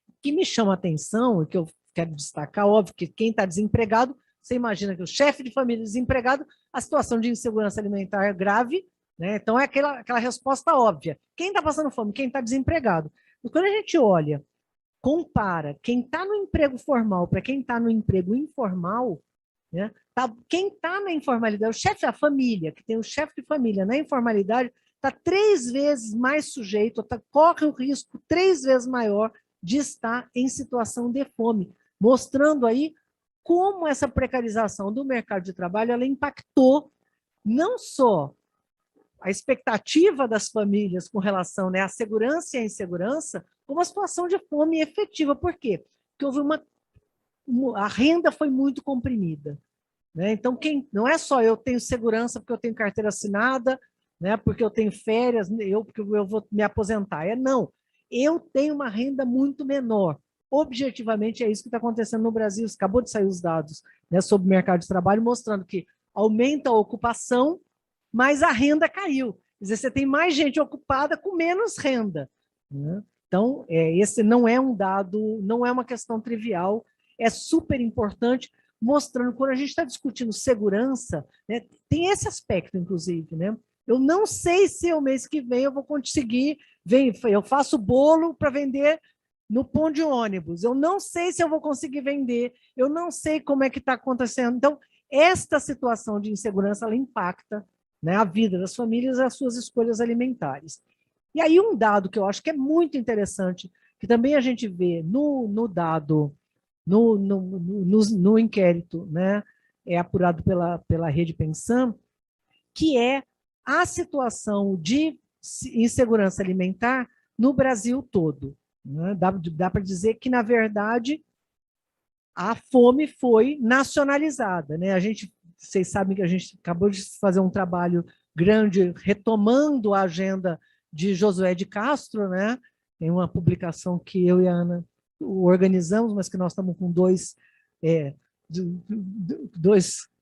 O que me chama a atenção, e que eu quero destacar, óbvio que quem está desempregado, você imagina que o chefe de família desempregado, a situação de insegurança alimentar é grave, né? Então é aquela resposta óbvia. Quem está passando fome? Quem está desempregado. E quando a gente olha, compara quem está no emprego formal para quem está no emprego informal, né? Quem está na informalidade, o chefe da família, que tem o chefe de família na informalidade, está 3 vezes mais sujeito, corre o risco 3 vezes maior de estar em situação de fome, mostrando aí como essa precarização do mercado de trabalho ela impactou não só a expectativa das famílias com relação, né, à segurança e à insegurança, como a situação de fome efetiva. Por quê? Porque houve a renda foi muito comprimida. Né? Então, não é só eu tenho segurança porque eu tenho carteira assinada, né, porque eu tenho férias, porque eu vou me aposentar. Não, eu tenho uma renda muito menor. Objetivamente, é isso que está acontecendo no Brasil. Acabou de sair os dados, né, sobre o mercado de trabalho, mostrando que aumenta a ocupação, mas a renda caiu. Quer dizer, você tem mais gente ocupada com menos renda. Né? Então, esse não é um dado, não é uma questão trivial, é super importante, mostrando, quando a gente está discutindo segurança, né, tem esse aspecto, inclusive, né? Eu não sei se o mês que vem eu vou conseguir, eu faço bolo para vender no ponto de ônibus, eu não sei se eu vou conseguir vender, eu não sei como é que está acontecendo. Então, esta situação de insegurança, ela impacta, né, a vida das famílias e as suas escolhas alimentares. E aí um dado que eu acho que é muito interessante, que também a gente vê no dado, no inquérito, né, apurado pela Rede Pensam, que é a situação de insegurança alimentar no Brasil todo. Né? Dá para dizer que, na verdade, a fome foi nacionalizada. Né? Vocês sabem que a gente acabou de fazer um trabalho grande retomando a agenda de Josué de Castro, né? Tem uma publicação que eu e a Ana organizamos, mas que nós estamos com dois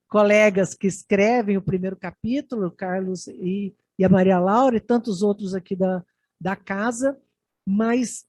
colegas que escrevem o primeiro capítulo, o Carlos e a Maria Laura, e tantos outros aqui da casa, mas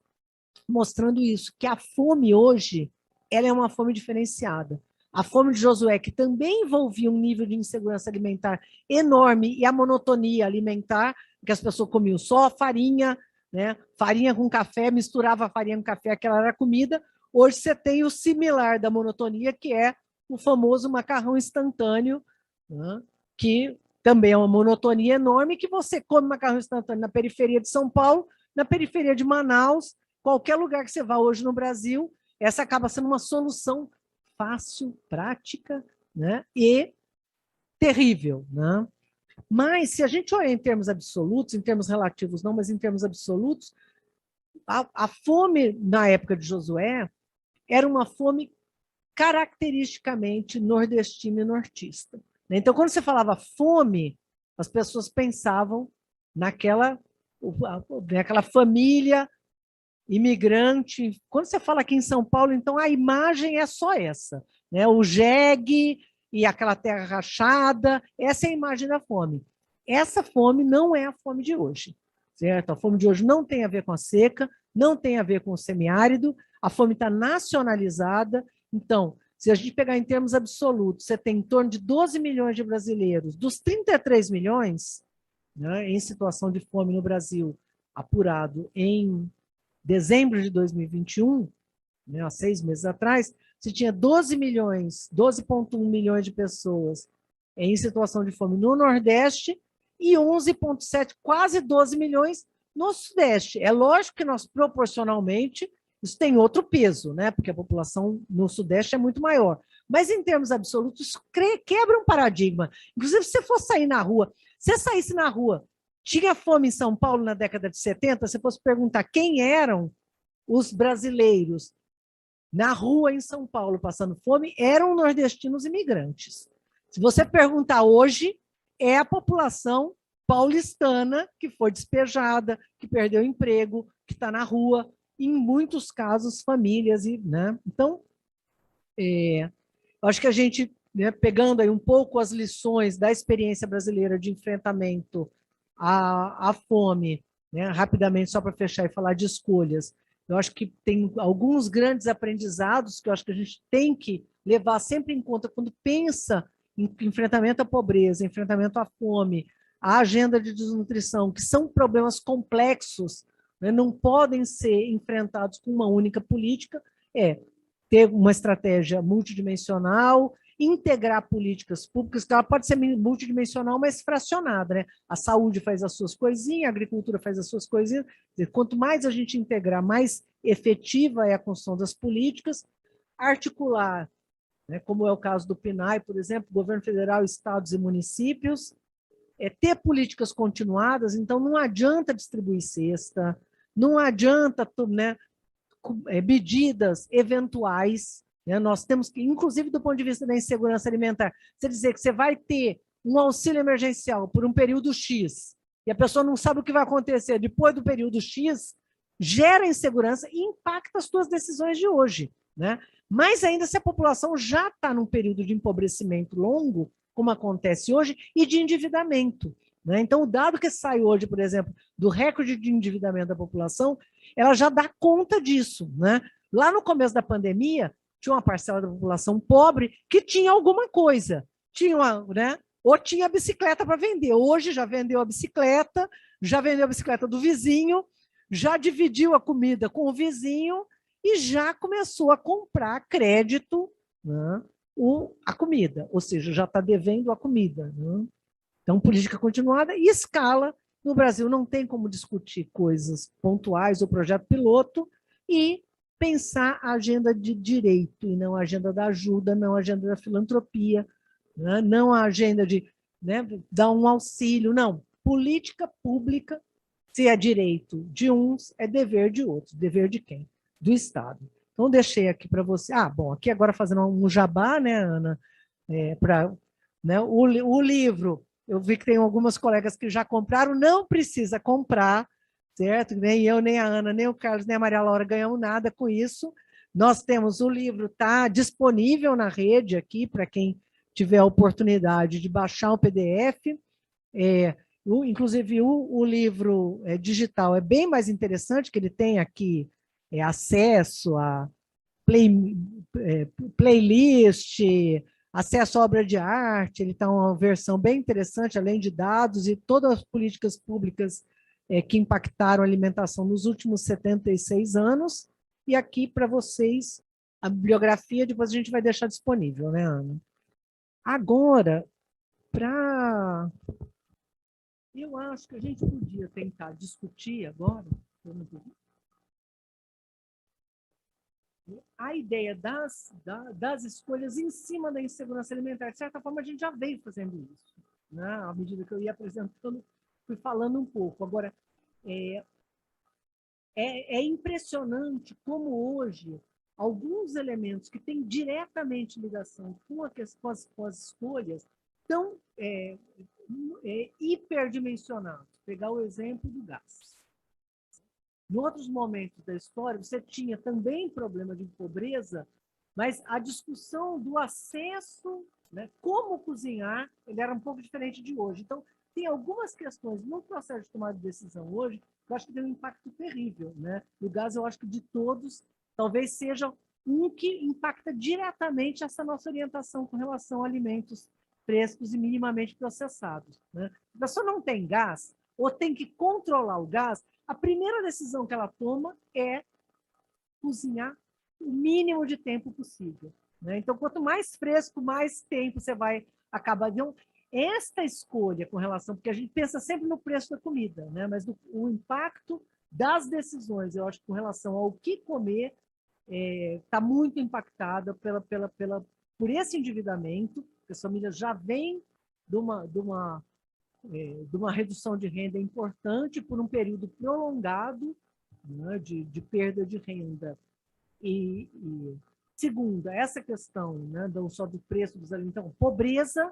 mostrando isso, que a fome hoje ela é uma fome diferenciada. A fome de Josué, que também envolvia um nível de insegurança alimentar enorme, e a monotonia alimentar, que as pessoas comiam só farinha, né? Farinha com café, misturava a farinha com café, aquela era a comida. Hoje você tem o similar da monotonia, que é o famoso macarrão instantâneo, né? Que também é uma monotonia enorme, que você come macarrão instantâneo na periferia de São Paulo, na periferia de Manaus, qualquer lugar que você vá hoje no Brasil, essa acaba sendo uma solução fácil, prática, né? E terrível. Né? Mas, se a gente olhar em termos absolutos, em termos relativos não, mas em termos absolutos, a fome na época de Josué era uma fome caracteristicamente nordestina e nortista. Então, quando você falava fome, as pessoas pensavam naquela família imigrante. Quando você fala aqui em São Paulo, então a imagem é só essa, né? O jegue e aquela terra rachada, essa é a imagem da fome. Essa fome não é a fome de hoje, certo? A fome de hoje não tem a ver com a seca, não tem a ver com o semiárido, a fome está nacionalizada. Então, se a gente pegar em termos absolutos, você tem em torno de 12 milhões de brasileiros, dos 33 milhões, né, em situação de fome no Brasil, apurado em dezembro de 2021, né, há 6 meses atrás, se tinha 12,1 milhões de pessoas em situação de fome no Nordeste e 11,7, quase 12 milhões no Sudeste. É lógico que nós, proporcionalmente, isso tem outro peso, né? Porque a população no Sudeste é muito maior. Mas, em termos absolutos, isso quebra um paradigma. Inclusive, se você for sair na rua, se você saísse na rua, tinha fome em São Paulo na década de 70, se fosse perguntar quem eram os brasileiros na rua em São Paulo passando fome, eram nordestinos imigrantes. Se você perguntar hoje, é a população paulistana que foi despejada, que perdeu emprego, que está na rua. em muitos casos, famílias. Né? Então, acho que a gente, né, pegando aí um pouco as lições da experiência brasileira de enfrentamento à fome, né, rapidamente, só para fechar e falar de escolhas, eu acho que tem alguns grandes aprendizados que eu acho que a gente tem que levar sempre em conta quando pensa em enfrentamento à pobreza, enfrentamento à fome, a agenda de desnutrição, que são problemas complexos, né, não podem ser enfrentados com uma única política, ter uma estratégia multidimensional, integrar políticas públicas, que ela pode ser multidimensional, mas fracionada, né? A saúde faz as suas coisinhas, a agricultura faz as suas coisinhas. Quanto mais a gente integrar, mais efetiva é a construção das políticas, articular, né, como é o caso do PNAE, por exemplo, governo federal, estados e municípios, ter políticas continuadas. Então não adianta distribuir cesta, não adianta, né, medidas eventuais, né? Nós temos que, inclusive do ponto de vista da insegurança alimentar, você dizer que você vai ter um auxílio emergencial por um período X, e a pessoa não sabe o que vai acontecer depois do período X, gera insegurança e impacta as suas decisões de hoje. Né? Mais ainda se a população já está num período de empobrecimento longo, como acontece hoje, e de endividamento. Né? Então, o dado que sai hoje, por exemplo, do recorde de endividamento da população, ela já dá conta disso. Né? Lá no começo da pandemia, tinha uma parcela da população pobre que tinha alguma coisa. Tinha uma, né? Ou tinha bicicleta para vender. Hoje já vendeu a bicicleta do vizinho, já dividiu a comida com o vizinho e já começou a comprar crédito, né, a comida, ou seja, já está devendo a comida. Né? Então, política continuada e escala. No Brasil não tem como discutir coisas pontuais ou projeto piloto e pensar a agenda de direito e não a agenda da ajuda, não a agenda da filantropia, né? Não a agenda de, né, dar um auxílio, não. Política pública, se é direito de uns, é dever de outros. Dever de quem? Do Estado. Então, deixei aqui para você. Bom, aqui agora fazendo um jabá, né, Ana? Né, o livro, eu vi que tem algumas colegas que já compraram, não precisa comprar, certo? Nem eu, nem a Ana, nem o Carlos, nem a Maria Laura ganhamos nada com isso. Nós temos o livro, está disponível na rede aqui, para quem tiver a oportunidade de baixar o PDF. Inclusive, o livro digital é bem mais interessante, que ele tem aqui acesso a playlist, acesso à obra de arte, ele está uma versão bem interessante, além de dados e todas as políticas públicas que impactaram a alimentação nos últimos 76 anos. E aqui para vocês a bibliografia, depois a gente vai deixar disponível, né, Ana? Agora, eu acho que a gente podia tentar discutir agora, a ideia das escolhas em cima da insegurança alimentar. De certa forma, a gente já veio fazendo isso. Né? À medida que eu ia apresentando, fui falando um pouco. Agora, é impressionante como hoje alguns elementos que têm diretamente ligação com as escolhas estão hiperdimensionados. Pegar o exemplo do gás. Em outros momentos da história, você tinha também problema de pobreza, mas a discussão do acesso, né, como cozinhar, ele era um pouco diferente de hoje. Então, tem algumas questões no processo de tomada de decisão hoje que eu acho que tem um impacto terrível. Né? O gás, eu acho que de todos, talvez seja um que impacta diretamente essa nossa orientação com relação a alimentos frescos e minimamente processados. Né? Se a pessoa não tem gás, ou tem que controlar o gás, a primeira decisão que ela toma é cozinhar o mínimo de tempo possível. Né? Então, quanto mais fresco, mais tempo você vai acabar. Então, esta escolha com relação, porque a gente pensa sempre no preço da comida, né? Mas o impacto das decisões, eu acho que com relação ao que comer, está muito impactada por esse endividamento, que as famílias já vêm de uma redução de renda importante por um período prolongado, né, de perda de renda. E segunda, essa questão, né, não só do preço dos alimentos, então, pobreza,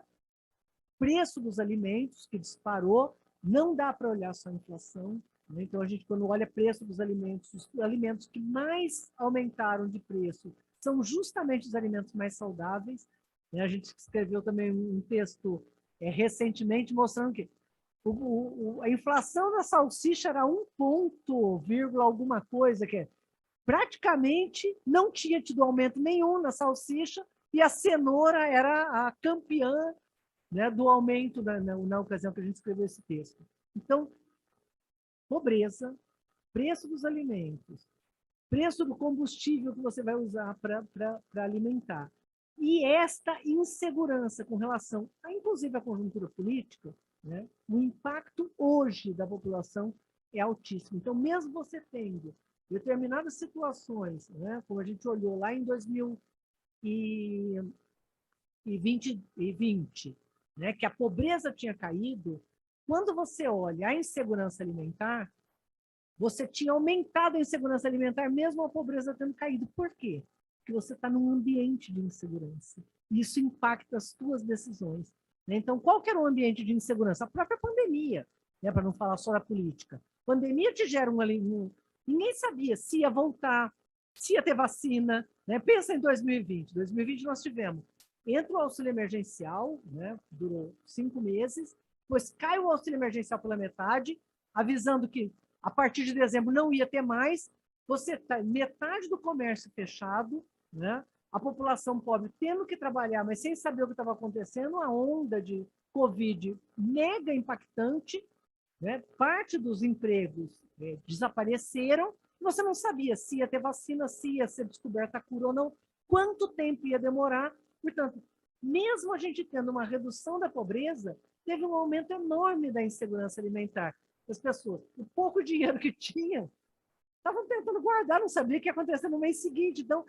preço dos alimentos, que disparou, Não dá para olhar só a inflação, né? Então, a gente, quando olha preço dos alimentos, os alimentos que mais aumentaram de preço são justamente os alimentos mais saudáveis, né? A gente escreveu também um texto recentemente mostrando que a inflação da salsicha era 1 ponto, vírgula alguma coisa, que praticamente não tinha tido aumento nenhum na salsicha, e a cenoura era a campeã, né, do aumento na ocasião que a gente escreveu esse texto. Então, pobreza, preço dos alimentos, preço do combustível que você vai usar para alimentar, e esta insegurança com relação, inclusive, à conjuntura política, né, o impacto hoje da população é altíssimo. Então, mesmo você tendo determinadas situações, né, como a gente olhou lá em 2020, né, que a pobreza tinha caído, quando você olha a insegurança alimentar, você tinha aumentado a insegurança alimentar, mesmo a pobreza tendo caído. Por quê? Porque você está num ambiente de insegurança. Isso impacta as suas decisões. Né? Então, qual que era o ambiente de insegurança? A própria pandemia, né, para não falar só da política. A pandemia te gera Ninguém sabia se ia voltar, se ia ter vacina. Né? Pensa em 2020. 2020 nós tivemos. Entra o auxílio emergencial, né, durou 5 meses, depois cai o auxílio emergencial pela metade, avisando que a partir de dezembro não ia ter mais, você está metade do comércio fechado, né? A população pobre tendo que trabalhar, mas sem saber o que estava acontecendo, a onda de Covid mega impactante, né? Parte dos empregos desapareceram, você não sabia se ia ter vacina, se ia ser descoberta a cura ou não, quanto tempo ia demorar. Portanto, mesmo a gente tendo uma redução da pobreza, teve um aumento enorme da insegurança alimentar. As pessoas, o pouco dinheiro que tinham, estavam tentando guardar, não sabia o que ia acontecer no mês seguinte. Então,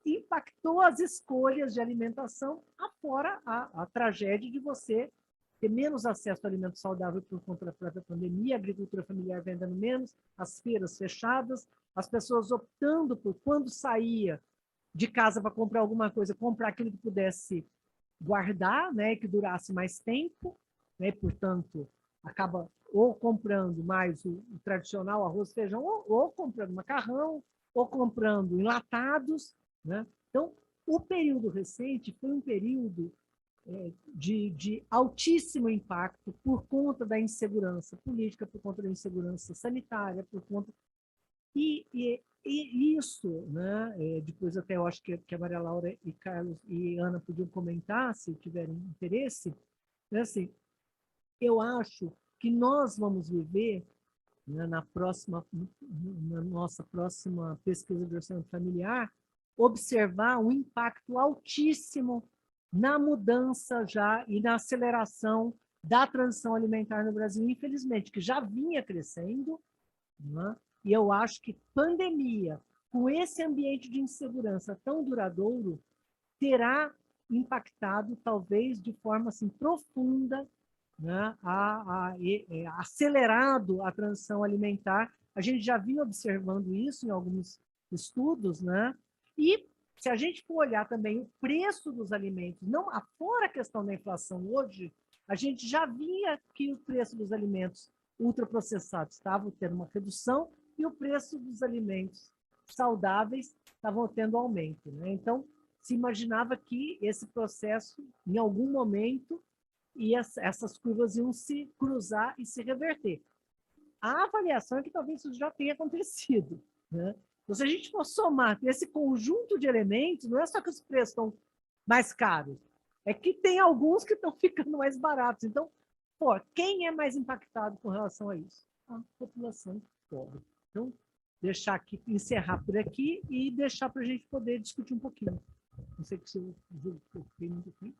impactou as escolhas de alimentação, afora a tragédia de você ter menos acesso a alimento saudável por conta da própria pandemia, a agricultura familiar vendendo menos, as feiras fechadas, as pessoas optando por, quando saía de casa para comprar alguma coisa, comprar aquilo que pudesse guardar, né, que durasse mais tempo, né, e, portanto, acaba ou comprando mais o tradicional arroz e feijão, ou comprando macarrão, ou comprando enlatados. Né? Então, o período recente foi um período de altíssimo impacto por conta da insegurança política, por conta da insegurança sanitária, por conta... E isso, né, depois até eu acho que a Maria Laura e Carlos e Ana podiam comentar, se tiverem interesse, né, assim, eu acho que nós vamos viver, né, na nossa próxima pesquisa de orçamento familiar, observar um impacto altíssimo na mudança já e na aceleração da transição alimentar no Brasil, infelizmente, que já vinha crescendo, né? E eu acho que pandemia, com esse ambiente de insegurança tão duradouro, terá impactado, talvez, de forma assim, profunda, né, acelerado a transição alimentar. A gente já vinha observando isso em alguns estudos, né? E se a gente for olhar também o preço dos alimentos, não fora a questão da inflação hoje, a gente já via que o preço dos alimentos ultraprocessados estava tendo uma redução e o preço dos alimentos saudáveis estavam tendo aumento, né? Então, se imaginava que esse processo, em algum momento, essas curvas iam se cruzar e se reverter. A avaliação é que talvez isso já tenha acontecido. Né? Então, se a gente for somar esse conjunto de elementos, não é só que os preços estão mais caros, é que tem alguns que estão ficando mais baratos. Então, pô, quem é mais impactado com relação a isso? A população pobre. Então, deixar aqui, encerrar por aqui e deixar para a gente poder discutir um pouquinho. Não sei se eu fiquei muito tempo.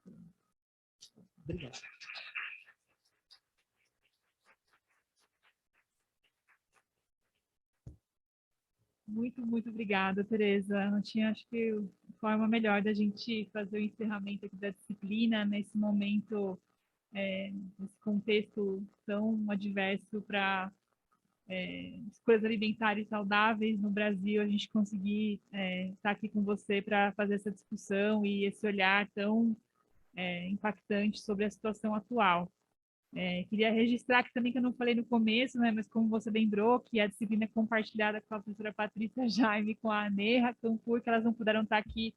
Obrigado. Muito obrigada, Tereza. Não tinha, acho que, forma melhor da gente fazer o encerramento aqui da disciplina nesse momento, nesse contexto tão adverso para escolhas alimentares saudáveis no Brasil, a gente conseguir estar aqui com você para fazer essa discussão e esse olhar tão impactante sobre a situação atual. Queria registrar aqui também, que eu não falei no começo, né, mas como você lembrou, que a disciplina é compartilhada com a professora Patrícia Jaime, com a Neha Campur, que elas não puderam estar aqui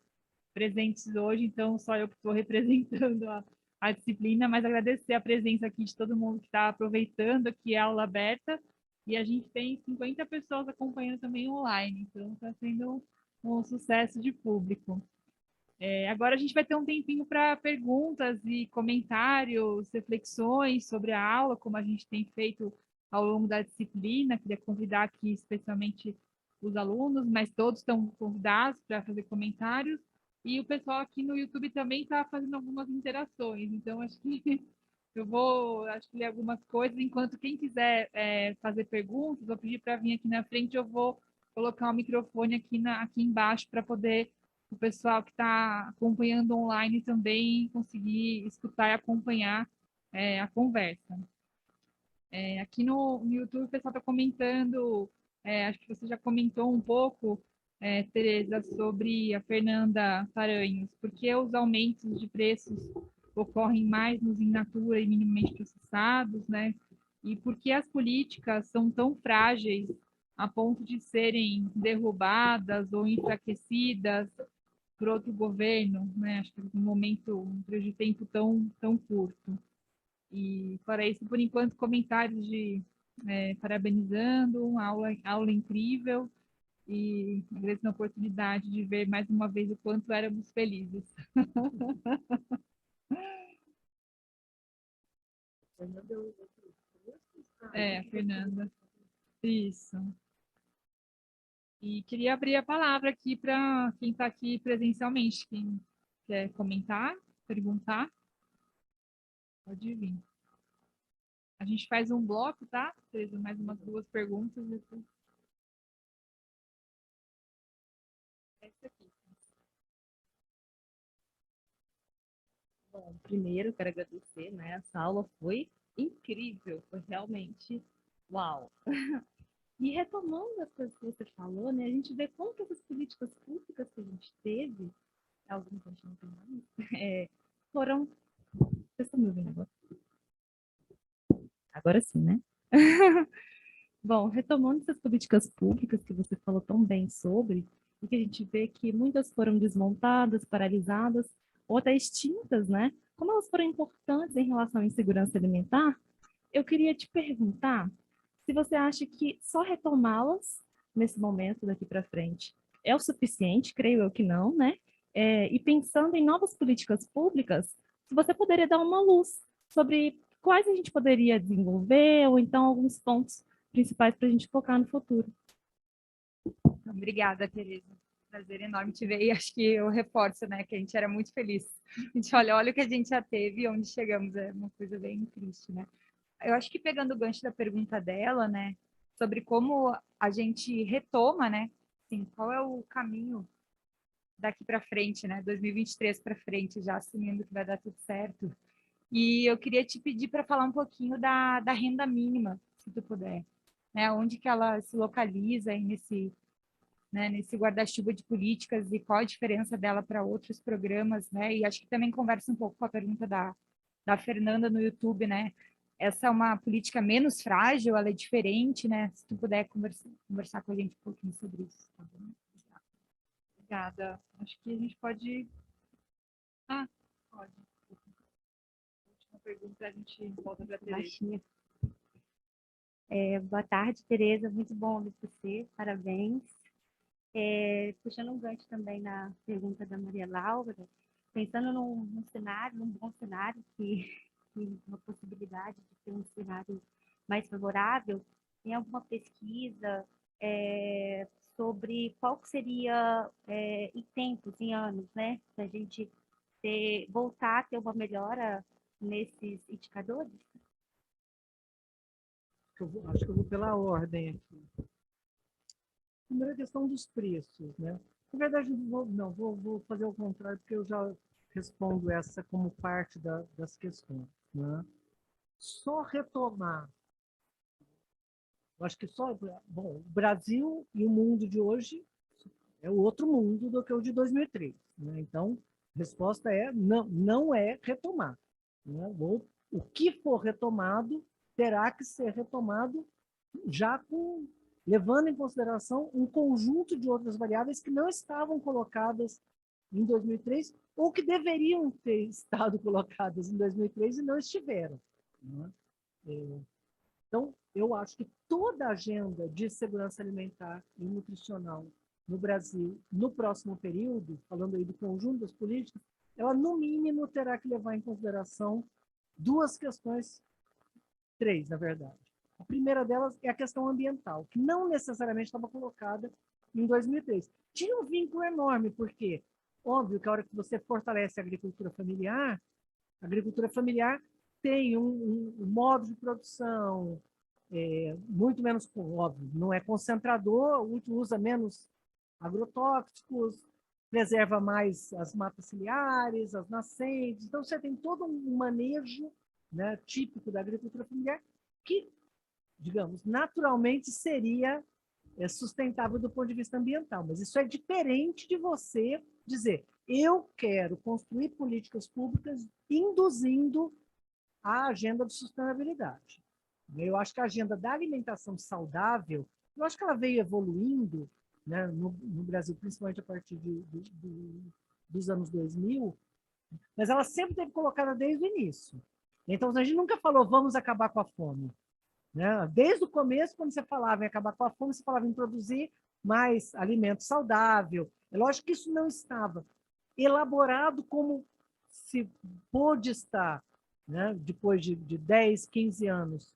presentes hoje, então só eu que estou representando a disciplina, mas agradecer a presença aqui de todo mundo que está aproveitando aqui a aula aberta, e a gente tem 50 pessoas acompanhando também online, então está sendo um sucesso de público. Agora a gente vai ter um tempinho para perguntas e comentários, reflexões sobre a aula, como a gente tem feito ao longo da disciplina. Queria convidar aqui especialmente os alunos, mas todos estão convidados para fazer comentários. E o pessoal aqui no YouTube também está fazendo algumas interações. Então, acho que eu vou ler algumas coisas. Enquanto quem quiser fazer perguntas, vou pedir para vir aqui na frente, eu vou colocar o microfone aqui embaixo para poder o pessoal que está acompanhando online também conseguir escutar e acompanhar a conversa. Aqui no YouTube o pessoal está comentando, acho que você já comentou um pouco, Tereza, sobre a Fernanda Paranhos, por que os aumentos de preços ocorrem mais nos in natura e minimamente processados, né? E por que as políticas são tão frágeis a ponto de serem derrubadas ou enfraquecidas por outro governo, né? Acho que um momento, um período de tempo tão curto. E para isso, por enquanto, comentários de parabenizando, aula incrível, e agradecendo a oportunidade de ver mais uma vez o quanto éramos felizes. Fernanda. Isso. E queria abrir a palavra aqui para quem está aqui presencialmente, quem quer comentar, perguntar, pode vir. A gente faz um bloco, tá? Tereza, mais umas 2 perguntas. Depois... Essa aqui. Bom, primeiro quero agradecer, né? Essa aula foi incrível, foi realmente uau. E retomando as coisas que você falou, né? A gente vê como que essas políticas públicas que a gente teve, algumas a gente não tem mais, foram... Vocês estão me ouvindo agora? Agora sim, né? Bom, retomando essas políticas públicas que você falou tão bem sobre, e que a gente vê que muitas foram desmontadas, paralisadas, ou até extintas, né? Como elas foram importantes em relação à insegurança alimentar, eu queria te perguntar se você acha que só retomá-las nesse momento daqui para frente é o suficiente, creio eu que não, né? E pensando em novas políticas públicas, se você poderia dar uma luz sobre quais a gente poderia desenvolver, ou então alguns pontos principais para a gente focar no futuro. Obrigada, Tereza. Prazer enorme te ver, e acho que eu reforço, né, que a gente era muito feliz. A gente olha o que a gente já teve e onde chegamos, é uma coisa bem triste, né? Eu acho que pegando o gancho da pergunta dela, né, sobre como a gente retoma, né, assim, qual é o caminho daqui para frente, né, 2023 para frente, já assumindo que vai dar tudo certo. E eu queria te pedir para falar um pouquinho da renda mínima, se tu puder, né, onde que ela se localiza aí nesse guarda-chuva de políticas e qual a diferença dela para outros programas, né? E acho que também conversa um pouco com a pergunta da Fernanda no YouTube, né? Essa é uma política menos frágil, ela é diferente, né? Se tu puder conversar com a gente um pouquinho sobre isso, tá bom? Obrigada. Acho que a gente pode... pode. Última pergunta, a gente volta para a Tereza. Boa tarde, Tereza. Muito bom ouvir você. Parabéns. Puxando um gancho também na pergunta da Maria Laura, pensando num cenário, num bom cenário, que uma possibilidade de ter um cenário mais favorável, tem alguma pesquisa sobre qual que seria em tempos, em anos, né, para a gente voltar a ter uma melhora nesses indicadores? Acho que eu vou pela ordem aqui. Primeiro, a questão dos preços, né? Na verdade, vou fazer o contrário, porque eu já respondo essa como parte das questões, né? Só retomar. Eu acho que bom, o Brasil e o mundo de hoje é outro mundo do que o de 2003, né? Então, a resposta é não é retomar, né? Vou o que for retomado terá que ser retomado já levando em consideração um conjunto de outras variáveis que não estavam colocadas em 2003 ou que deveriam ter estado colocadas em 2003 e não estiveram. Né? Então, eu acho que toda a agenda de segurança alimentar e nutricional no Brasil, no próximo período, falando aí do conjunto das políticas, ela, no mínimo, terá que levar em consideração duas questões, três, na verdade. A primeira delas é a questão ambiental, que não necessariamente estava colocada em 2003. Tinha um vínculo enorme, porque, óbvio que a hora que você fortalece a agricultura familiar tem um modo de produção muito menos, óbvio, não é concentrador, usa menos agrotóxicos, preserva mais as matas ciliares, as nascentes. Então, você tem todo um manejo, né, típico da agricultura familiar que, digamos, naturalmente seria sustentável do ponto de vista ambiental. Mas isso é diferente de você dizer, eu quero construir políticas públicas induzindo a agenda de sustentabilidade. Eu acho que a agenda da alimentação saudável, eu acho que ela veio evoluindo, né, no Brasil, principalmente a partir dos anos 2000, mas ela sempre teve colocada desde o início. Então, a gente nunca falou, vamos acabar com a fome. Né? Desde o começo, quando você falava em acabar com a fome, você falava em produzir mais alimento saudável. É lógico que isso não estava elaborado como se pôde estar, né? Depois de 10, 15 anos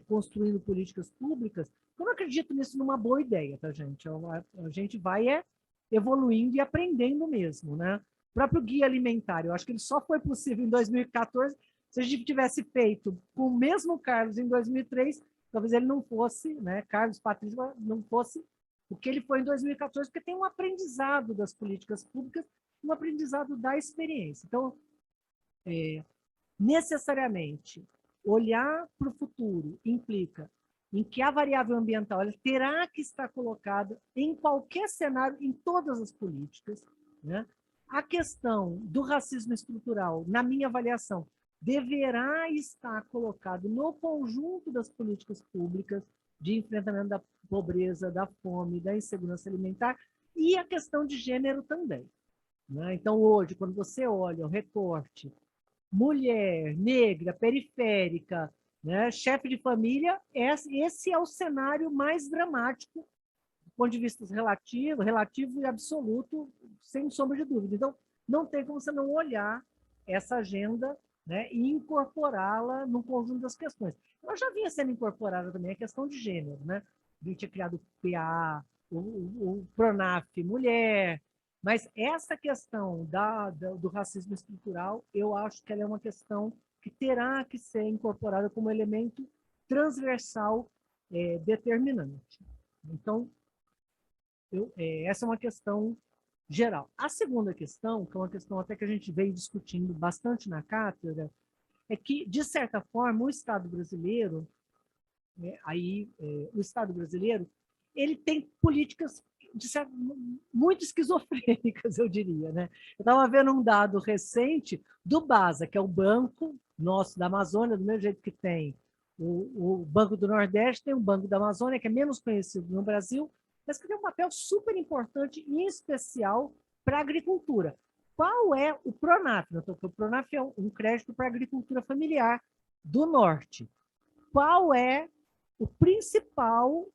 construindo políticas públicas. Eu não acredito nisso numa boa ideia, tá, gente? A gente vai evoluindo e aprendendo mesmo, né? O próprio guia alimentar, eu acho que ele só foi possível em 2014. Se a gente tivesse feito com o mesmo Carlos em 2003, talvez ele não fosse, né? Carlos Patrício não fosse o que ele foi em 2014, porque tem um aprendizado das políticas públicas, um aprendizado da experiência. Então, necessariamente, olhar para o futuro implica em que a variável ambiental ela terá que estar colocada em qualquer cenário, em todas as políticas. Né? A questão do racismo estrutural, na minha avaliação, deverá estar colocado no conjunto das políticas públicas de enfrentamento da pobreza, da fome, da insegurança alimentar, e a questão de gênero também. Né? Então, hoje, quando você olha o recorte mulher, negra, periférica, né, chefe de família, esse é o cenário mais dramático do ponto de vista relativo e absoluto, sem sombra de dúvida. Então, não tem como você não olhar essa agenda, né, e incorporá-la no conjunto das questões. Ela já vinha sendo incorporada também a questão de gênero. Né? A gente tinha criado o PA, o PRONAF mulher, mas essa questão do racismo estrutural, eu acho que ela é uma questão que terá que ser incorporada como elemento transversal determinante. Então, essa é uma questão geral. A segunda questão, que é uma questão até que a gente veio discutindo bastante na cátedra, é que, de certa forma, o Estado brasileiro, o Estado brasileiro, ele tem políticas muito esquizofrênicas, eu diria. Né? Eu estava vendo um dado recente do BASA, que é o banco nosso da Amazônia, do mesmo jeito que tem o Banco do Nordeste, tem o Banco da Amazônia, que é menos conhecido no Brasil, mas que tem um papel super importante e especial para a agricultura. Qual é o PRONAF? O PRONAF é um crédito para a agricultura familiar do Norte. Qual é a principal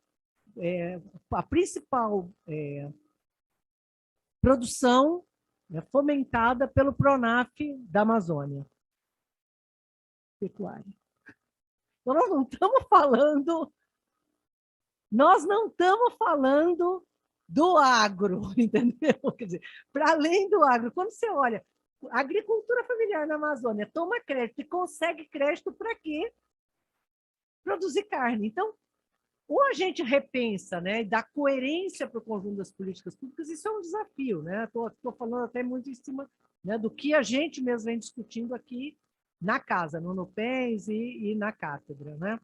produção fomentada pelo PRONAF da Amazônia? Pecuária. Então, nós não estamos falando do agro, entendeu? Quer dizer, para além do agro, quando você olha, a agricultura familiar na Amazônia toma crédito e consegue crédito para quê? Produzir carne. Então, ou a gente repensa, né, dá coerência para o conjunto das políticas públicas, isso é um desafio, né? Estou falando até muito em cima, né, do que a gente mesmo vem discutindo aqui na casa, no NUPENS e na cátedra, né?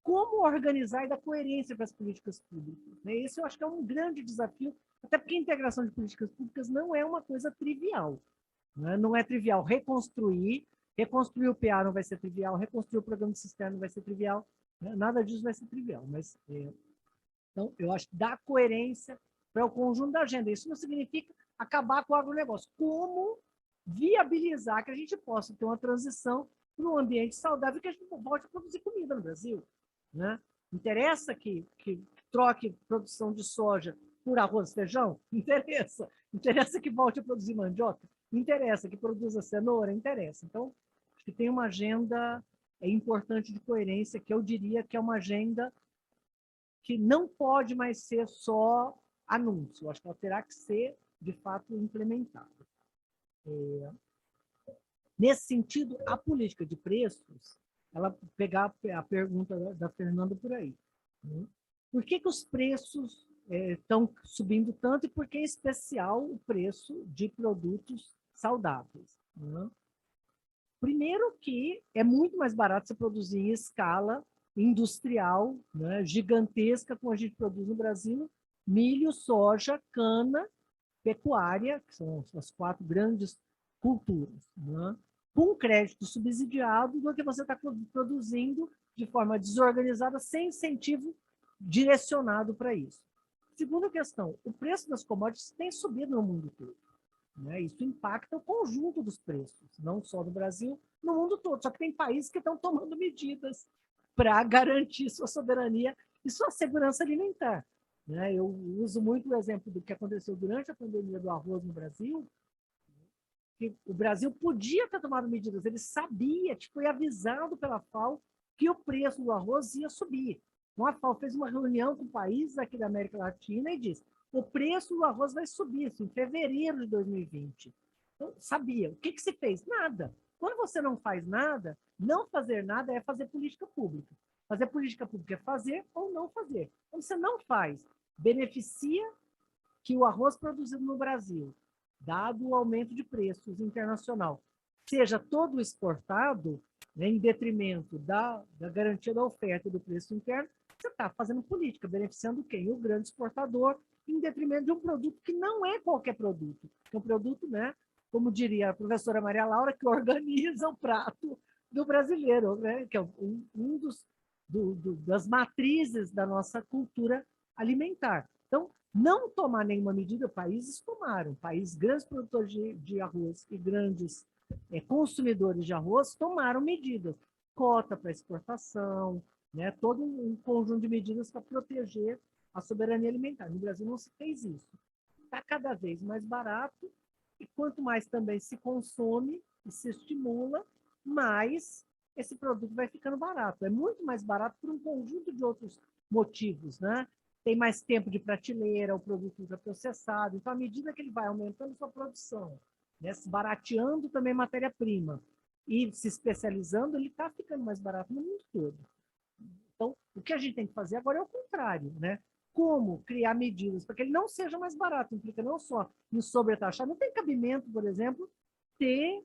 Como organizar e dar coerência para as políticas públicas. Né? Esse eu acho que é um grande desafio, até porque a integração de políticas públicas não é uma coisa trivial. Né? Não é trivial reconstruir Reconstruir o PA não vai ser trivial, reconstruir o programa de cisterna não vai ser trivial, né? Nada disso vai ser trivial, mas então eu acho que dá coerência para o conjunto da agenda. Isso não significa acabar com o agronegócio. Como viabilizar que a gente possa ter uma transição para um ambiente saudável, que a gente volte a produzir comida no Brasil, né? Interessa que troque produção de soja por arroz e feijão? Interessa. Interessa que volte a produzir mandioca? Interessa. Que produza cenoura? Interessa. Então, acho que tem uma agenda importante de coerência, que eu diria que é uma agenda que não pode mais ser só anúncio. Acho que ela terá que ser, de fato, implementada. Nesse sentido, a política de preços, ela pegar a pergunta da Fernanda por aí. Né? Por que os preços estão subindo tanto e por que, em especial, o preço de produtos saudáveis? Né? Primeiro que é muito mais barato você produzir em escala industrial, né, gigantesca, como a gente produz no Brasil, milho, soja, cana, pecuária, que são as 4 grandes culturas, né, com crédito subsidiado, do que você está produzindo de forma desorganizada, sem incentivo direcionado para isso. Segunda questão, o preço das commodities tem subido no mundo todo. Né? Isso impacta o conjunto dos preços, não só no Brasil, no mundo todo. Só que tem países que estão tomando medidas para garantir sua soberania e sua segurança alimentar. Né? Eu uso muito o exemplo do que aconteceu durante a pandemia do arroz no Brasil, que o Brasil podia ter tomado medidas, ele sabia, foi avisado pela FAO que o preço do arroz ia subir. Então, a FAO fez uma reunião com países aqui da América Latina e disse: o preço do arroz vai subir, isso em fevereiro de 2020. Então, sabia. O que se fez? Nada. Quando você não faz nada, não fazer nada é fazer política pública. Fazer política pública é fazer ou não fazer. Quando você não faz, beneficia que o arroz produzido no Brasil, dado o aumento de preços internacional, seja todo exportado, né, em detrimento da garantia da oferta e do preço interno, você está fazendo política, beneficiando quem? O grande exportador, em detrimento de um produto que não é qualquer produto. É um produto, né, como diria a professora Maria Laura, que organiza o prato do brasileiro, né, que é um das matrizes da nossa cultura alimentar. Então, não tomar nenhuma medida, países tomaram. Grandes produtores de arroz e grandes consumidores de arroz tomaram medidas. Cota para exportação, né, todo um conjunto de medidas para proteger a soberania alimentar. No Brasil não se fez isso. Está cada vez mais barato e quanto mais também se consome e se estimula, mais esse produto vai ficando barato. É muito mais barato por um conjunto de outros motivos, né? Tem mais tempo de prateleira, o produto ultraprocessado. Então, à medida que ele vai aumentando sua produção, né, se barateando também matéria-prima e se especializando, ele está ficando mais barato no mundo todo. Então, o que a gente tem que fazer agora é o contrário, né? Como criar medidas para que ele não seja mais barato, implica não só em sobretaxar, não tem cabimento, por exemplo, ter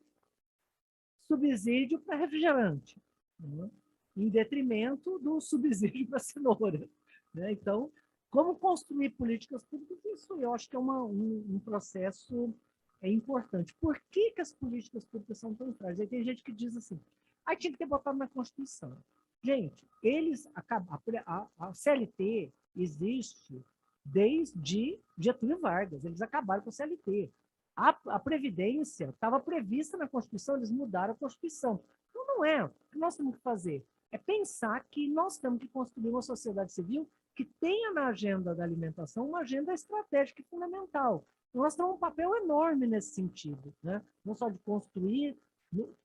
subsídio para refrigerante, né? Em detrimento do subsídio para cenoura. Né? Então, como construir políticas públicas, isso eu acho que é um processo importante. Por que as políticas públicas são tão frágeis? Aí tem gente que diz assim, tinha que ter botado na Constituição. Gente, a CLT existe desde Getúlio Vargas, eles acabaram com a CLT. A Previdência estava prevista na Constituição, eles mudaram a Constituição. Então, não é. O que nós temos que fazer é pensar que nós temos que construir uma sociedade civil que tenha na agenda da alimentação uma agenda estratégica e fundamental. Então, nós temos um papel enorme nesse sentido, né? Não só de construir,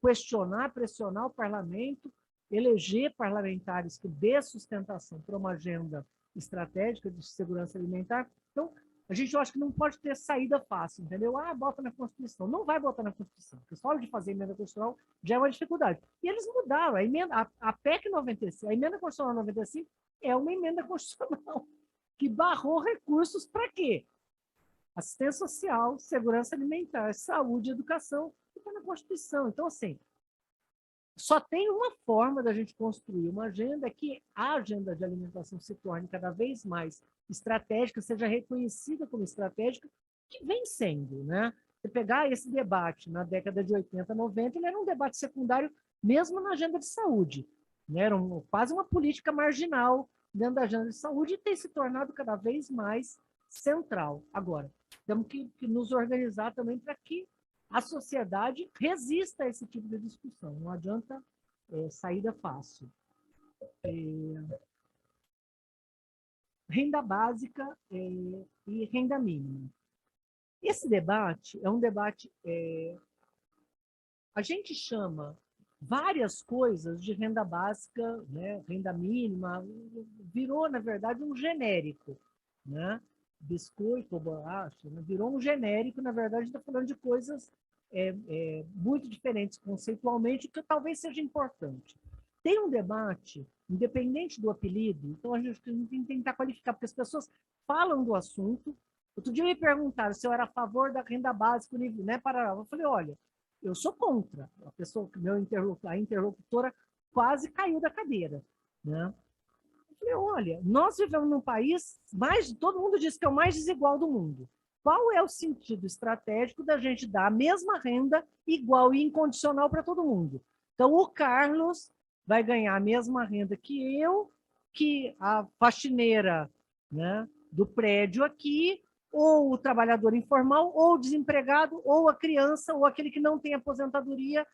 questionar, pressionar o parlamento, eleger parlamentares que dê sustentação para uma agenda estratégica de segurança alimentar. Então, a gente, eu acho que não pode ter saída fácil, entendeu? Bota na Constituição. Não vai botar na Constituição, porque só de fazer emenda constitucional já é uma dificuldade. E eles mudaram. A PEC 95, a emenda constitucional 95 é uma emenda constitucional que barrou recursos para quê? Assistência social, segurança alimentar, saúde e educação, que está na Constituição. Então, assim, só tem uma forma da gente construir uma agenda que a agenda de alimentação se torne cada vez mais estratégica, seja reconhecida como estratégica, que vem sendo, né? você pegar esse debate na década de 80, 90, ele era um debate secundário mesmo na agenda de saúde, né? Era quase uma política marginal dentro da agenda de saúde e tem se tornado cada vez mais central. Agora, temos que nos organizar também para que a sociedade resista a esse tipo de discussão. Não adianta saída fácil. Renda básica e renda mínima. Esse debate é um debate... a gente chama várias coisas de renda básica, né? Renda mínima, virou, na verdade, um genérico, né? Biscoito ou bolacha, né? Virou um genérico, na verdade, está falando de coisas muito diferentes conceitualmente, que talvez seja importante. Tem um debate, independente do apelido, então a gente tem que tentar qualificar, porque as pessoas falam do assunto. Outro dia me perguntaram se eu era a favor da renda básica, né? Eu falei, olha, eu sou contra. A interlocutora quase caiu da cadeira, né? Eu falei, olha, nós vivemos num país, todo mundo diz que é o mais desigual do mundo. Qual é o sentido estratégico da gente dar a mesma renda igual e incondicional para todo mundo? Então, o Carlos vai ganhar a mesma renda que eu, que a faxineira, né, do prédio aqui, ou o trabalhador informal, ou o desempregado, ou a criança, ou aquele que não tem aposentadoria.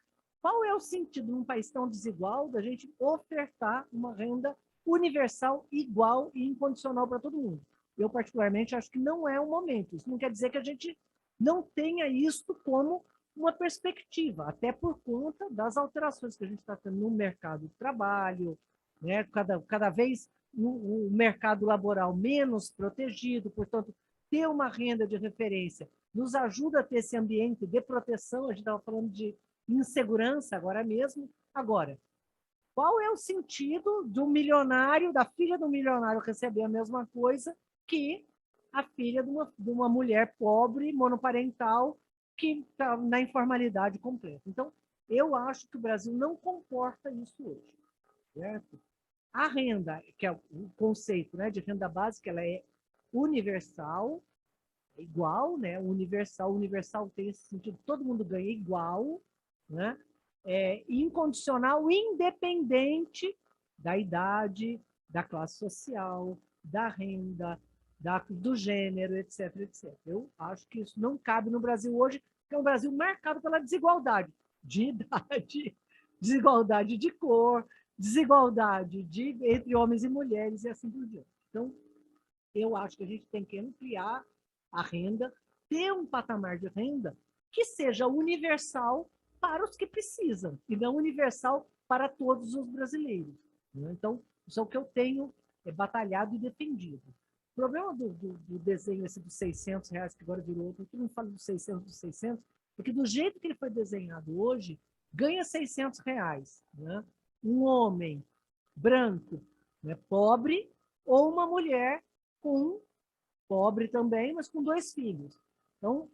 Qual é o sentido, num país tão desigual, da gente ofertar uma renda universal, igual e incondicional para todo mundo? Eu, particularmente, acho que não é o momento. Isso não quer dizer que a gente não tenha isso como uma perspectiva, até por conta das alterações que a gente está tendo no mercado de trabalho, né? Cada vez o mercado laboral menos protegido, portanto, ter uma renda de referência nos ajuda a ter esse ambiente de proteção. A gente estava falando de insegurança agora mesmo. Agora, qual é o sentido do milionário, da filha do milionário receber a mesma coisa que a filha de uma mulher pobre, monoparental, que está na informalidade completa? Então, eu acho que o Brasil não comporta isso hoje, certo? A renda, que é o conceito, né, de renda básica, ela é universal, igual, né? Universal tem esse sentido, todo mundo ganha igual, né? Incondicional, independente da idade, da classe social, da renda, do gênero, etc, etc. Eu acho que isso não cabe no Brasil hoje, que é um Brasil marcado pela desigualdade de idade, desigualdade de cor, desigualdade entre homens e mulheres e assim por diante. Então, eu acho que a gente tem que ampliar a renda, ter um patamar de renda que seja universal para os que precisam, e não universal para todos os brasileiros, né? Então, isso é o que eu tenho batalhado e defendido. O problema do desenho esse dos R$600, que agora virou outro, todo mundo fala dos 600, é que do jeito que ele foi desenhado hoje, ganha R$600, né? Um homem branco, né, pobre, ou uma mulher pobre também, mas com 2 filhos. Então,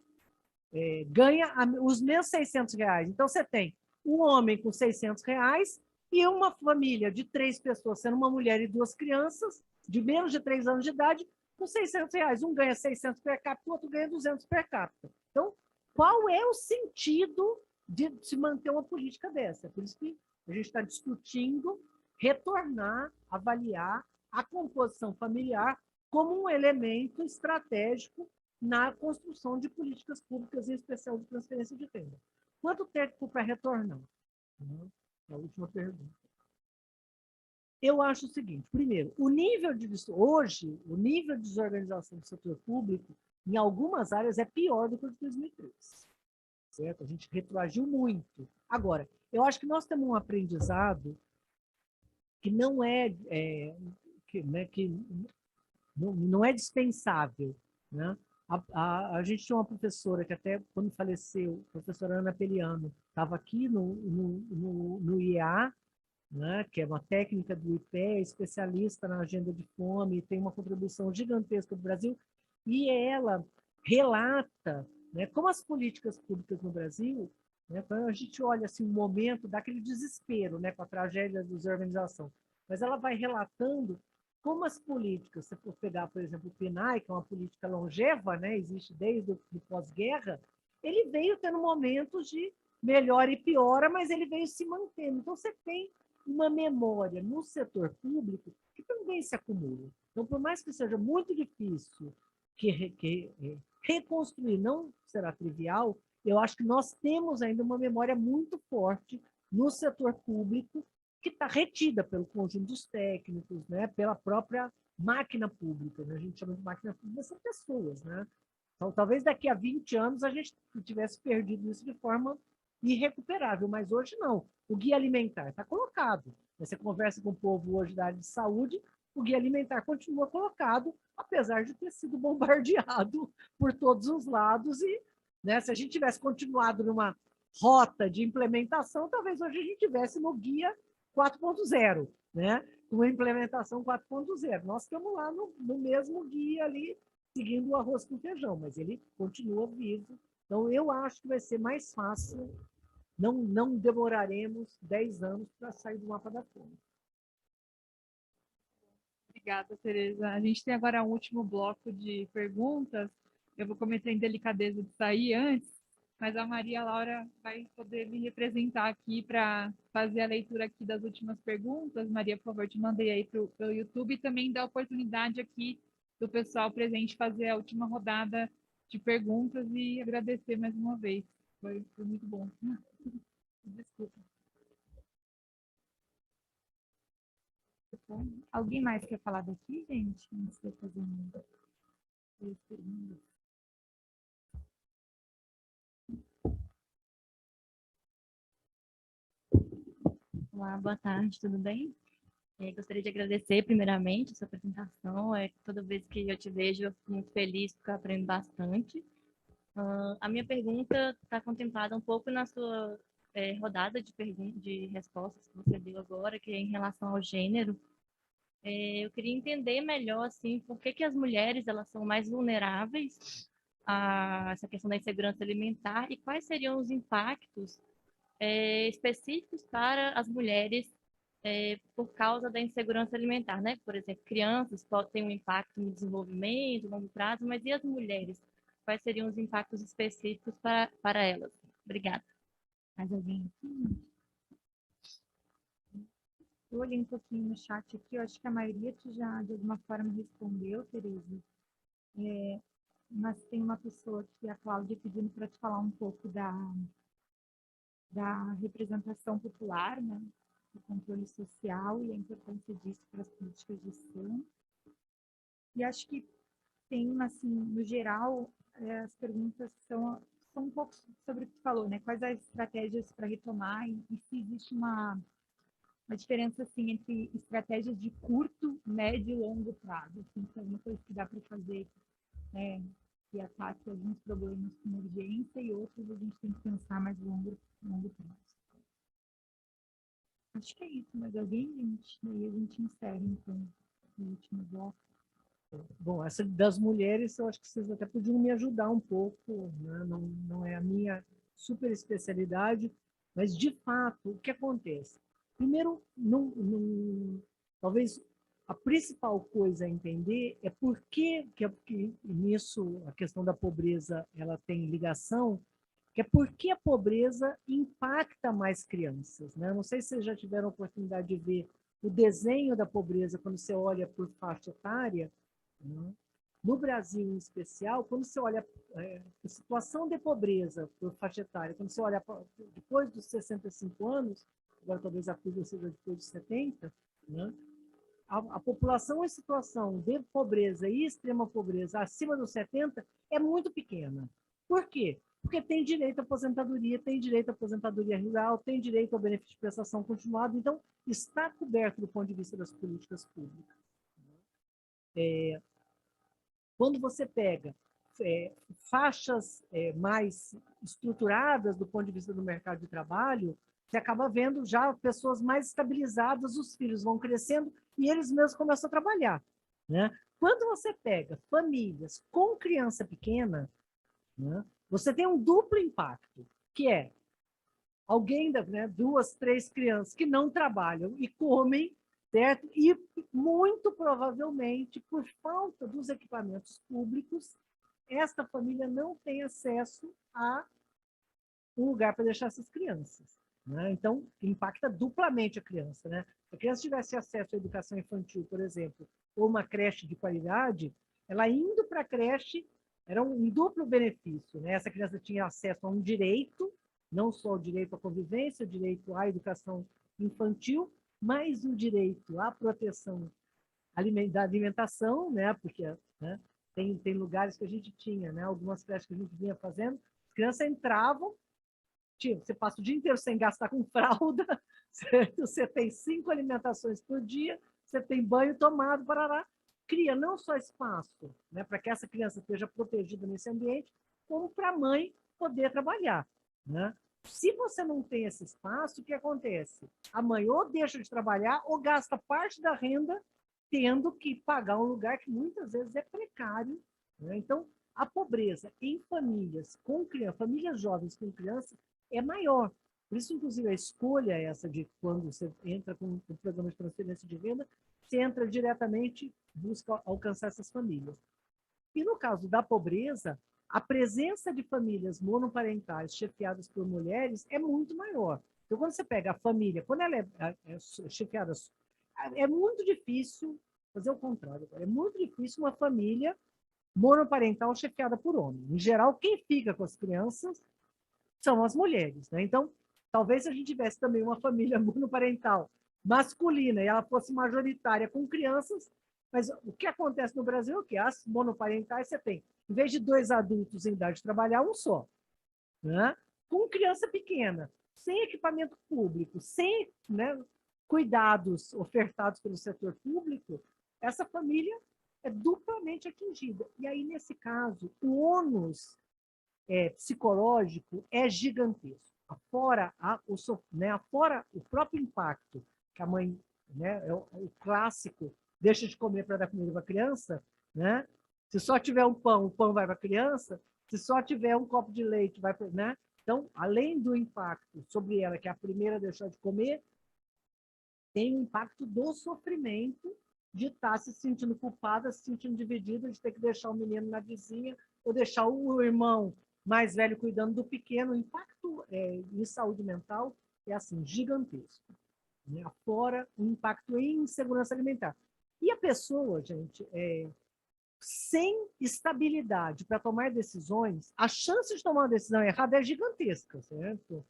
ganha os mesmos R$600. Então, você tem um homem com R$600 e uma família de 3 pessoas, sendo uma mulher e 2 crianças, de menos de 3 anos de idade, com R$600. Um ganha 600 per capita, o outro ganha 200 per capita. Então, qual é o sentido de se manter uma política dessa? Por isso que a gente está discutindo retornar, avaliar a composição familiar como um elemento estratégico na construção de políticas públicas, em especial de transferência de renda. Quanto tempo para retornar? A última pergunta. Eu acho o seguinte: primeiro, hoje, o nível de desorganização do setor público, em algumas áreas, é pior do que o de 2003. Certo? A gente retroagiu muito. Agora, eu acho que nós temos um aprendizado que não não é dispensável, né? A gente tinha uma professora que até quando faleceu, a professora Ana Peliano, estava aqui no IEA, né, que é uma técnica do IPE, especialista na agenda de fome, tem uma contribuição gigantesca do Brasil, e ela relata, né, como as políticas públicas no Brasil, né, quando a gente olha assim, um momento daquele desespero, né, com a tragédia da desorganização, mas ela vai relatando como as políticas, se for pegar, por exemplo, o PNAE, que é uma política longeva, né, existe desde o pós-guerra, ele veio tendo momentos de melhora e piora, mas ele veio se mantendo. Então, você tem uma memória no setor público que também se acumula. Então, por mais que seja muito difícil reconstruir, não será trivial, eu acho que nós temos ainda uma memória muito forte no setor público que está retida pelo conjunto dos técnicos, né, pela própria máquina pública. Né? A gente chama de máquina pública, são pessoas. Né? Então, talvez daqui a 20 anos a gente tivesse perdido isso de forma irrecuperável, mas hoje não. O guia alimentar está colocado. Você conversa com o povo hoje da área de saúde, o guia alimentar continua colocado, apesar de ter sido bombardeado por todos os lados. E, né, se a gente tivesse continuado numa rota de implementação, talvez hoje a gente tivesse no guia 4.0, né? Uma implementação 4.0. Nós estamos lá no mesmo guia ali, seguindo o arroz com feijão, mas ele continua vivo. Então, eu acho que vai ser mais fácil, não demoraremos 10 anos para sair do mapa da fome. Obrigada, Tereza. A gente tem agora um último bloco de perguntas. Eu vou cometer a indelicadeza de sair antes, mas a Maria Laura vai poder me representar aqui para fazer a leitura aqui das últimas perguntas. Maria, por favor, te mandei aí para o YouTube e também dá a oportunidade aqui do pessoal presente fazer a última rodada de perguntas e agradecer mais uma vez. Foi muito bom. Desculpa. Alguém mais quer falar daqui, gente? Antes de eu fazer Olá, boa tarde, tudo bem? Gostaria de agradecer, primeiramente, a sua apresentação. Toda vez que eu te vejo, eu fico muito feliz, porque eu aprendo bastante. A minha pergunta está contemplada um pouco na sua rodada de respostas que você deu agora, que é em relação ao gênero. Eu queria entender melhor, assim, por que as mulheres elas são mais vulneráveis a essa questão da insegurança alimentar e quais seriam os impactos específicos para as mulheres por causa da insegurança alimentar, né? Por exemplo, crianças podem ter um impacto no desenvolvimento, no longo prazo, mas e as mulheres? Quais seriam os impactos específicos para elas? Obrigada. Mais alguém aqui? Eu olhei um pouquinho no chat aqui, eu acho que a maioria já, de alguma forma, respondeu, Tereza. Mas tem uma pessoa aqui, a Cláudia, pedindo para te falar um pouco da representação popular, né? Do controle social e a importância disso para as políticas de gestão. E acho que tem, assim, no geral, as perguntas são um pouco sobre o que tu falou, né? Quais as estratégias para retomar e se existe uma diferença, assim, entre estratégias de curto, médio e longo prazo. Assim, se é uma coisa que dá para fazer, né, que ataque alguns problemas com urgência e outros a gente tem que pensar mais longo prazo. Acho que é isso. Mais alguém, gente? Daí a gente encerra, então, o último bloco. Bom, essa das mulheres, eu acho que vocês até podiam me ajudar um pouco, né? Não é a minha super especialidade, mas, de fato, o que acontece? Primeiro, talvez a principal coisa a entender é por que nisso a questão da pobreza ela tem ligação, que é porque a pobreza impacta mais crianças. Né? Não sei se vocês já tiveram a oportunidade de ver o desenho da pobreza quando você olha por faixa etária. No Brasil, em especial, quando você olha a situação de pobreza por faixa etária, quando você olha depois dos 65 anos, agora talvez a curva seja depois dos 70, né? A população em situação de pobreza e extrema pobreza acima dos 70 é muito pequena. Por quê? Porque tem direito à aposentadoria, tem direito à aposentadoria rural, tem direito ao benefício de prestação continuada, então está coberto do ponto de vista das políticas públicas. Quando você pega faixas mais estruturadas do ponto de vista do mercado de trabalho, você acaba vendo já pessoas mais estabilizadas, os filhos vão crescendo e eles mesmos começam a trabalhar. Né? Quando você pega famílias com criança pequena, né, você tem um duplo impacto, que é alguém, né, 2, 3 crianças que não trabalham e comem, certo? E, muito provavelmente, por falta dos equipamentos públicos, esta família não tem acesso a um lugar para deixar essas crianças, né? Então, impacta duplamente a criança, né? Se a criança tivesse acesso à educação infantil, por exemplo, ou uma creche de qualidade, ela indo para a creche era um duplo benefício, né? Essa criança tinha acesso a um direito, não só o direito à convivência, o direito à educação infantil, mas o direito à proteção da alimentação, né? Porque, né, tem lugares que a gente tinha, né? Algumas creches que a gente vinha fazendo, as crianças entravam, você passa o dia inteiro sem gastar com fralda, você tem 5 alimentações por dia, você tem banho tomado, parará. Cria não só espaço, né, para que essa criança esteja protegida nesse ambiente, como para a mãe poder trabalhar, né? Se você não tem esse espaço, o que acontece? A mãe ou deixa de trabalhar ou gasta parte da renda tendo que pagar um lugar que muitas vezes é precário, né? Então, a pobreza em famílias com criança, famílias jovens com criança, é maior. Por isso, inclusive, a escolha é essa de quando você entra com o programa de transferência de renda, você entra diretamente, busca alcançar essas famílias. E no caso da pobreza, a presença de famílias monoparentais chefiadas por mulheres é muito maior. Então, quando você pega a família, quando ela é chefiada, é muito difícil fazer o contrário. É muito difícil uma família monoparental chefiada por homem. Em geral, quem fica com as crianças são as mulheres, né? Então, talvez se a gente tivesse também uma família monoparental masculina e ela fosse majoritária com crianças, mas o que acontece no Brasil é o que as monoparentais você tem, em vez de 2 adultos em idade de trabalhar, um só, né? Com criança pequena, sem equipamento público, sem, né, cuidados ofertados pelo setor público, essa família é duplamente atingida. E aí, nesse caso, o ônus psicológico é gigantesco. Fora o próprio impacto que a mãe, né, é o clássico, deixa de comer para dar comida para a criança, né? Se só tiver um pão, o pão vai para a criança. Se só tiver um copo de leite, vai para, né? Então, além do impacto sobre ela, que é a primeira a deixar de comer, tem o impacto do sofrimento de estar se sentindo culpada, se sentindo dividida, de ter que deixar o menino na vizinha ou deixar o irmão mais velho cuidando do pequeno. O impacto em saúde mental é assim, gigantesco, né? Fora o impacto em insegurança alimentar. E a pessoa, gente, sem estabilidade para tomar decisões, a chance de tomar uma decisão errada é gigantesca, certo?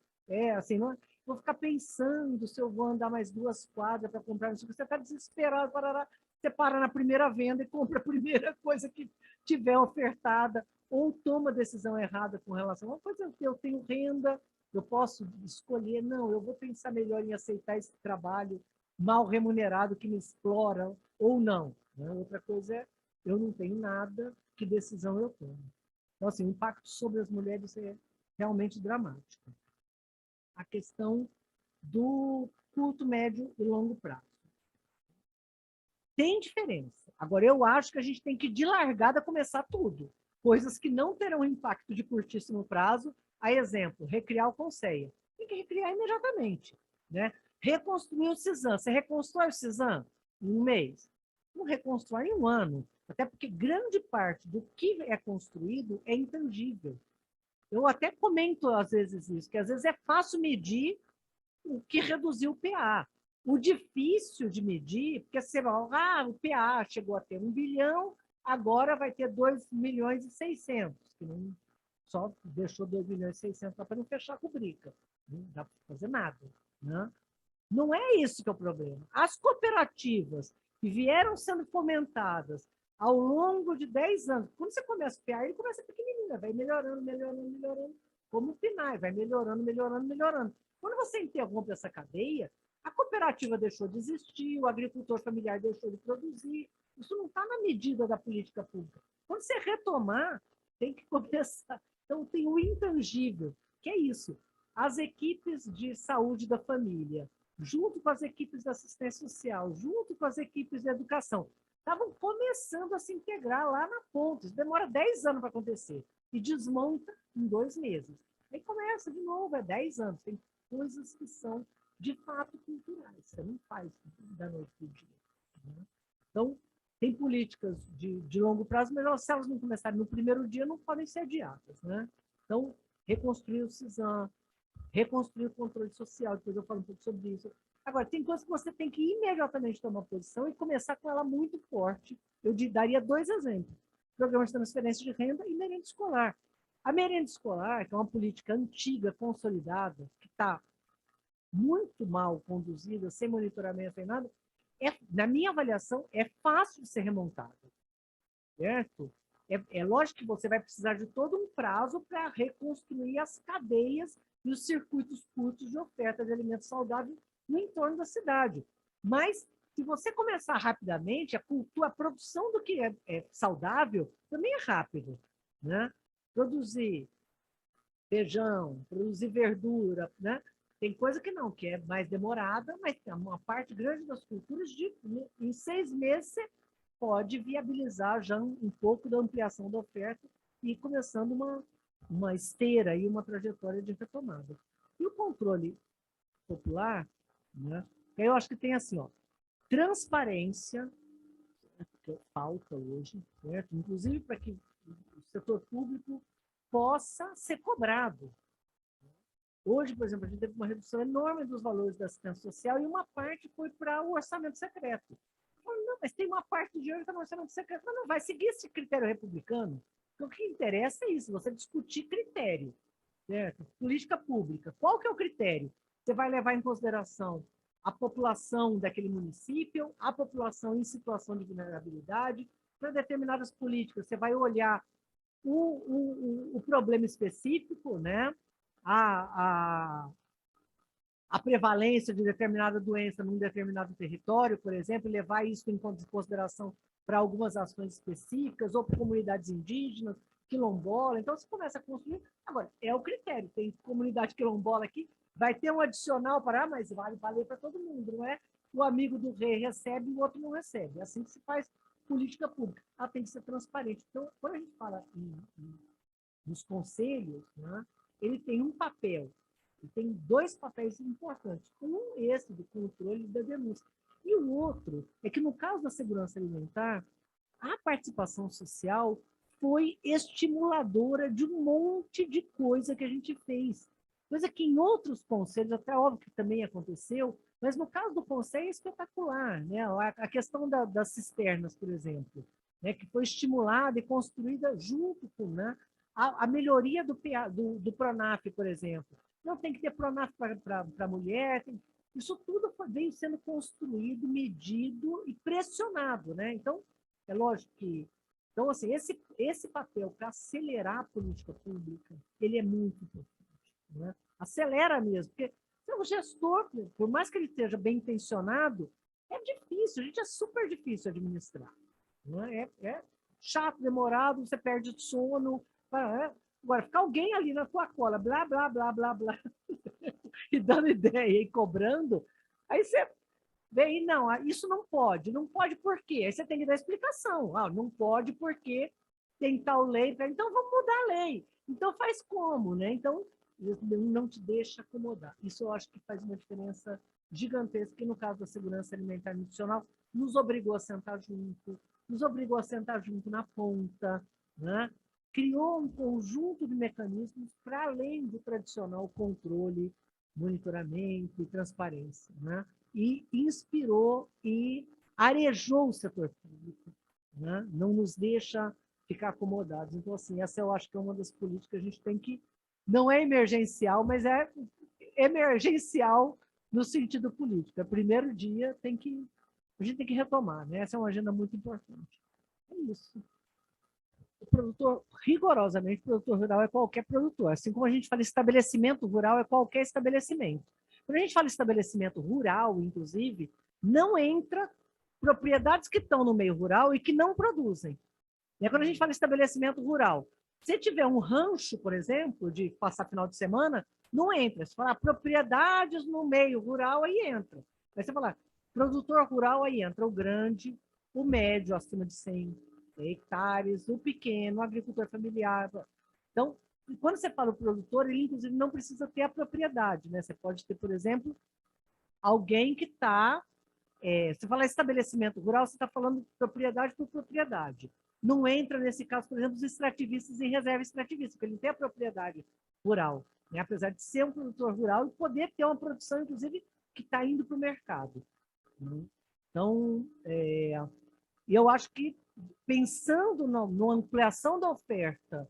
Assim, não, vou ficar pensando se eu vou andar mais 2 quadras para comprar isso. Você está desesperado, você para na primeira venda e compra a primeira coisa que tiver ofertada, ou toma decisão errada com relação a uma coisa que eu tenho renda, eu posso escolher, não, eu vou pensar melhor em aceitar esse trabalho mal remunerado que me explora, ou não, né? Outra coisa é, eu não tenho nada, que decisão eu tomo? Então, assim, o impacto sobre as mulheres é realmente dramático. A questão do curto, médio e longo prazo. Tem diferença. Agora, eu acho que a gente tem que, de largada, começar tudo. Coisas que não terão impacto de curtíssimo prazo. A exemplo, recriar o Conceia. Tem que recriar imediatamente, né? Reconstruir o CISAM. Você reconstrói o CISAM em 1 mês? Não reconstrói em 1 ano. Até porque grande parte do que é construído é intangível. Eu até comento às vezes isso, que às vezes é fácil medir o que reduziu o PA. O difícil de medir, porque você fala, o PA chegou a ter 1 bilhão, agora vai ter 2 milhões e 600, que não, só deixou 2 milhões e 600 para não fechar a rubrica. Não dá para fazer nada, né? Não é isso que é o problema. As cooperativas que vieram sendo fomentadas ao longo de 10 anos, quando você começa o PA, ele começa pequenininho, vai melhorando, melhorando, melhorando, como o PNAE, vai melhorando, melhorando, melhorando. Quando você interrompe essa cadeia, a cooperativa deixou de existir, o agricultor familiar deixou de produzir. Isso não está na medida da política pública. Quando você retomar, tem que começar. Então, tem o intangível, que é isso. As equipes de saúde da família, junto com as equipes de assistência social, junto com as equipes de educação, estavam começando a se integrar lá na ponta. Isso demora 10 anos para acontecer. E desmonta em 2 meses. Aí começa de novo, 10 anos. Tem coisas que são, de fato, culturais. Você não faz da noite para o dia, né? Então, tem políticas de longo prazo, mas se elas não começarem no primeiro dia, não podem ser adiadas, né? Então, reconstruir o CISAM, reconstruir o controle social, depois eu falo um pouco sobre isso. Agora, tem coisas que você tem que imediatamente tomar posição e começar com ela muito forte. Eu daria 2 exemplos. Programa de transferência de renda e merenda escolar. A merenda escolar, que é uma política antiga, consolidada, que está muito mal conduzida, sem monitoramento, sem nada, na minha avaliação, é fácil de ser remontada. Certo? É lógico que você vai precisar de todo um prazo para reconstruir as cadeias e os circuitos curtos de oferta de alimentos saudáveis no entorno da cidade. Mas, se você começar rapidamente, a produção do que é saudável também é rápido. Né? Produzir feijão, produzir verdura, né? Tem coisa que não, que é mais demorada, mas tem uma parte grande das culturas, em 6 meses, você pode viabilizar já um pouco da ampliação da oferta e começando uma esteira e uma trajetória de retomada. E o controle popular, né? Eu acho que tem assim, ó, transparência, que falta hoje, certo? Inclusive para que o setor público possa ser cobrado. Hoje, por exemplo, a gente teve uma redução enorme dos valores da assistência social e uma parte foi para o orçamento secreto. Não, mas tem uma parte do dinheiro que está no orçamento secreto, mas não vai seguir esse critério republicano. Então, o que interessa é isso, você discutir critério, certo? Política pública. Qual que é o critério? Você vai levar em consideração a população daquele município, a população em situação de vulnerabilidade. Para determinadas políticas, você vai olhar o problema específico, né? A prevalência de determinada doença num determinado território, por exemplo, e levar isso em consideração para algumas ações específicas, ou para comunidades indígenas, quilombola. Então, você começa a construir. Agora, é o critério. Tem comunidade quilombola aqui, vai ter um adicional para, mas vale valer para todo mundo, não é? O amigo do rei recebe e o outro não recebe. É assim que se faz política pública. Ela tem que ser transparente. Então, quando a gente fala nos conselhos, né, ele tem um papel. E tem 2 papéis importantes. Esse do controle e da denúncia. E o outro é que, no caso da segurança alimentar, a participação social foi estimuladora de um monte de coisa que a gente fez. Coisa que em outros conselhos, até óbvio que também aconteceu, mas no caso do conselho é espetacular. Né? A questão das cisternas, por exemplo, né? Que foi estimulada e construída junto com, né? a melhoria do PRONAF, por exemplo. Não tem que ter PRONAF para mulher. Isso tudo veio sendo construído, medido e pressionado. Né? Então, é lógico que... Então, assim, esse papel para acelerar a política pública, ele é muito importante. Né? Acelera mesmo, porque o gestor, por mais que ele esteja bem intencionado, é difícil, a gente é super difícil administrar. Né? É chato, demorado, você perde sono. Agora, ficar alguém ali na tua cola, blá, blá, blá, blá, blá, e dando ideia e cobrando, aí você vem, não, isso não pode por quê? Aí você tem que dar explicação. Não pode porque tem tal lei, então vamos mudar a lei. Então faz como, né? Então, não te deixa acomodar. Isso eu acho que faz uma diferença gigantesca, que no caso da segurança alimentar nutricional, nos obrigou a sentar junto na ponta, né? Criou um conjunto de mecanismos para além do tradicional controle, monitoramento e transparência, né? E inspirou e arejou o setor público, né? Não nos deixa ficar acomodados. Então, assim, essa eu acho que é uma das políticas que a gente tem que... Não é emergencial, mas é emergencial no sentido político. É o primeiro dia, a gente tem que retomar, né? Essa é uma agenda muito importante. É isso. O produtor, rigorosamente, o produtor rural é qualquer produtor. Assim como a gente fala estabelecimento rural, é qualquer estabelecimento. Quando a gente fala estabelecimento rural, inclusive, não entra propriedades que estão no meio rural e que não produzem. Quando a gente fala estabelecimento rural, se tiver um rancho, por exemplo, de passar final de semana, não entra. Se falar propriedades no meio rural, aí entra. Mas se falar produtor rural, aí entra o grande, o médio, acima de 100 hectares, o pequeno, o agricultor familiar. Então, quando você fala o produtor, ele inclusive não precisa ter a propriedade, né? Você pode ter, por exemplo, alguém que está... se falar estabelecimento rural, você está falando propriedade por propriedade. Não entra nesse caso, por exemplo, os extrativistas em reserva extrativista, porque ele não tem a propriedade rural, né? Apesar de ser um produtor rural e poder ter uma produção, inclusive, que está indo para o mercado. Né? Então, eu acho que, pensando na ampliação da oferta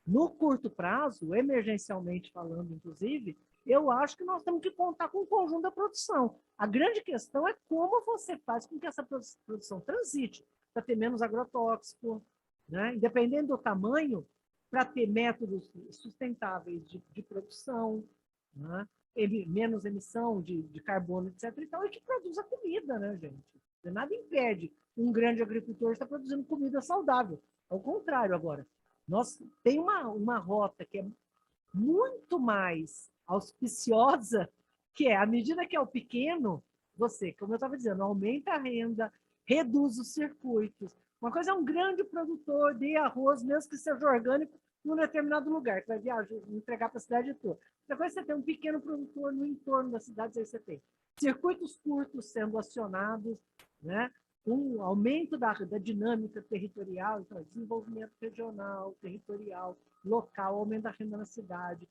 no curto prazo, emergencialmente falando, inclusive, eu acho que nós temos que contar com o conjunto da produção. A grande questão é como você faz com que essa produção transite, para ter menos agrotóxico, né? Independente do tamanho, para ter métodos sustentáveis de produção, né? Menos emissão de carbono, etc. Então, e que produza comida, né, gente? Nada impede um grande agricultor estar produzindo comida saudável. Ao contrário, agora, nós tem uma rota que é muito mais auspiciosa, que é, à medida que é o pequeno, você, como eu estava dizendo, aumenta a renda, reduz os circuitos. Uma coisa é um grande produtor de arroz, mesmo que seja orgânico, num determinado lugar, que vai viajar, entregar para a cidade toda. Outra coisa é você ter um pequeno produtor no entorno das cidades, aí você tem circuitos curtos sendo acionados, né? Um aumento da dinâmica territorial, então, desenvolvimento regional, territorial, local, aumento da renda na cidade,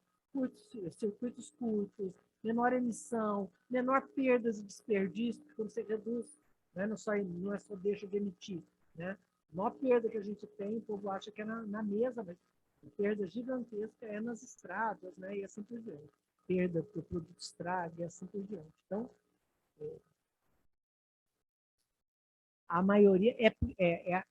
circuitos curtos, menor emissão, menor perdas e desperdício, quando você reduz, né? Não é só deixa de emitir. Né? A maior perda que a gente tem, o povo acha que é na mesa, mas a perda gigantesca é nas estradas, né? E assim por diante. Perda que o produto estraga e assim por diante. Então, a maioria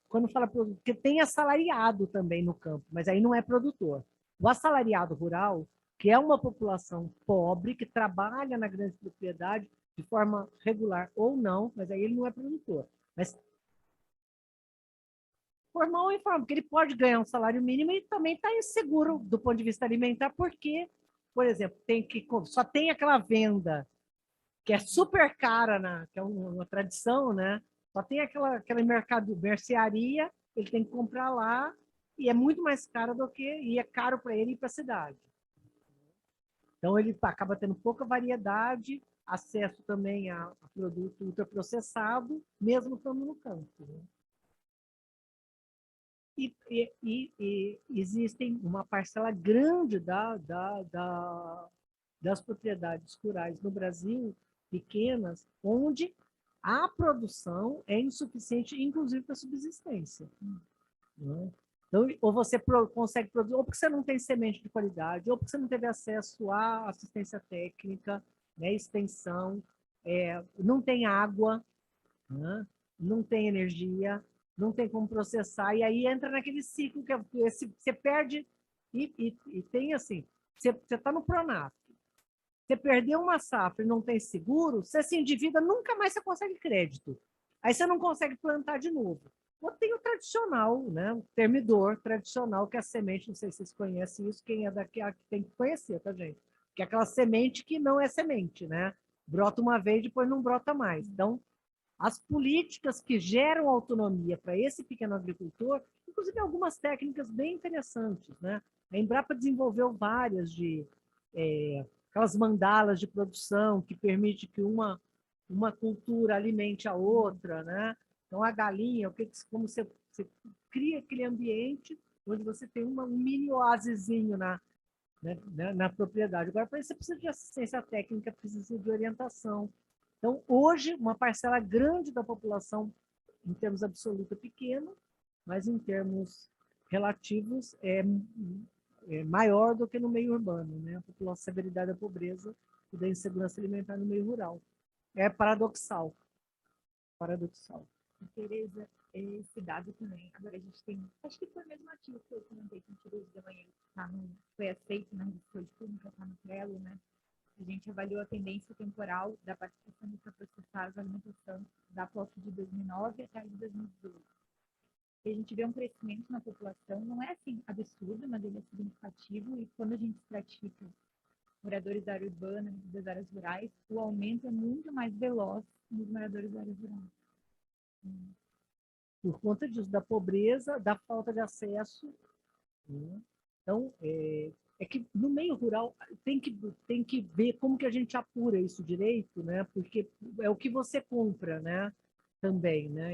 quando fala produtor, porque tem assalariado também no campo, mas aí não é produtor. O assalariado rural, que é uma população pobre, que trabalha na grande propriedade de forma regular ou não, mas aí ele não é produtor. Mas formal ou informal, porque ele pode ganhar um salário mínimo e também está inseguro do ponto de vista alimentar, porque, por exemplo, só tem aquela venda que é super cara, que é uma tradição, né? Só tem aquela mercearia, ele tem que comprar lá, e é muito mais caro e é caro para ele ir para a cidade. Então, ele acaba tendo pouca variedade, acesso também a produto ultraprocessado, mesmo estando no campo. Né? E existem uma parcela grande das propriedades rurais no Brasil, pequenas, onde a produção é insuficiente, inclusive para subsistência. Né? Então, ou você consegue produzir, ou porque você não tem semente de qualidade, ou porque você não teve acesso à assistência técnica, né, extensão, não tem água, né, não tem energia, não tem como processar, e aí entra naquele ciclo que você perde, e tem assim, você está no Pronaf, você perdeu uma safra e não tem seguro, você se endivida, nunca mais você consegue crédito. Aí você não consegue plantar de novo. Ou tem o tradicional, né? O termidor tradicional, que é a semente, não sei se vocês conhecem isso, quem é daqui tem que conhecer, tá, gente? Que é aquela semente que não é semente, né? Brota uma vez, depois não brota mais. Então, as políticas que geram autonomia para esse pequeno agricultor, inclusive algumas técnicas bem interessantes, né? A Embrapa desenvolveu várias aquelas mandalas de produção que permite que uma cultura alimente a outra, né? Então, a galinha, como você cria aquele ambiente onde você tem um mini oásisinho na propriedade. Agora, para isso, você precisa de assistência técnica, precisa de orientação. Então, hoje, uma parcela grande da população, em termos absolutos, é pequena, mas em termos relativos, é maior do que no meio urbano, né? A população, severidade da pobreza e da insegurança alimentar no meio rural. É paradoxal. Paradoxal. Tereza, esse dado também. Agora a gente tem, acho que foi o mesmo ativo que eu comentei com o Tiroso de manhã, foi aceito na revista de pública, está no Trello, né? A gente avaliou a tendência temporal da participação dos processados da alimentação da POC de 2009 até a de 2012. E a gente vê um crescimento na população, não é assim absurdo, mas ele é significativo, e quando a gente estratifica moradores da área urbana e das áreas rurais, o aumento é muito mais veloz nos moradores das áreas rurais. Por conta disso, da pobreza, da falta de acesso. Né? Então, é que no meio rural tem que ver como que a gente apura isso direito, né? Porque é o que você compra, né? Também, né?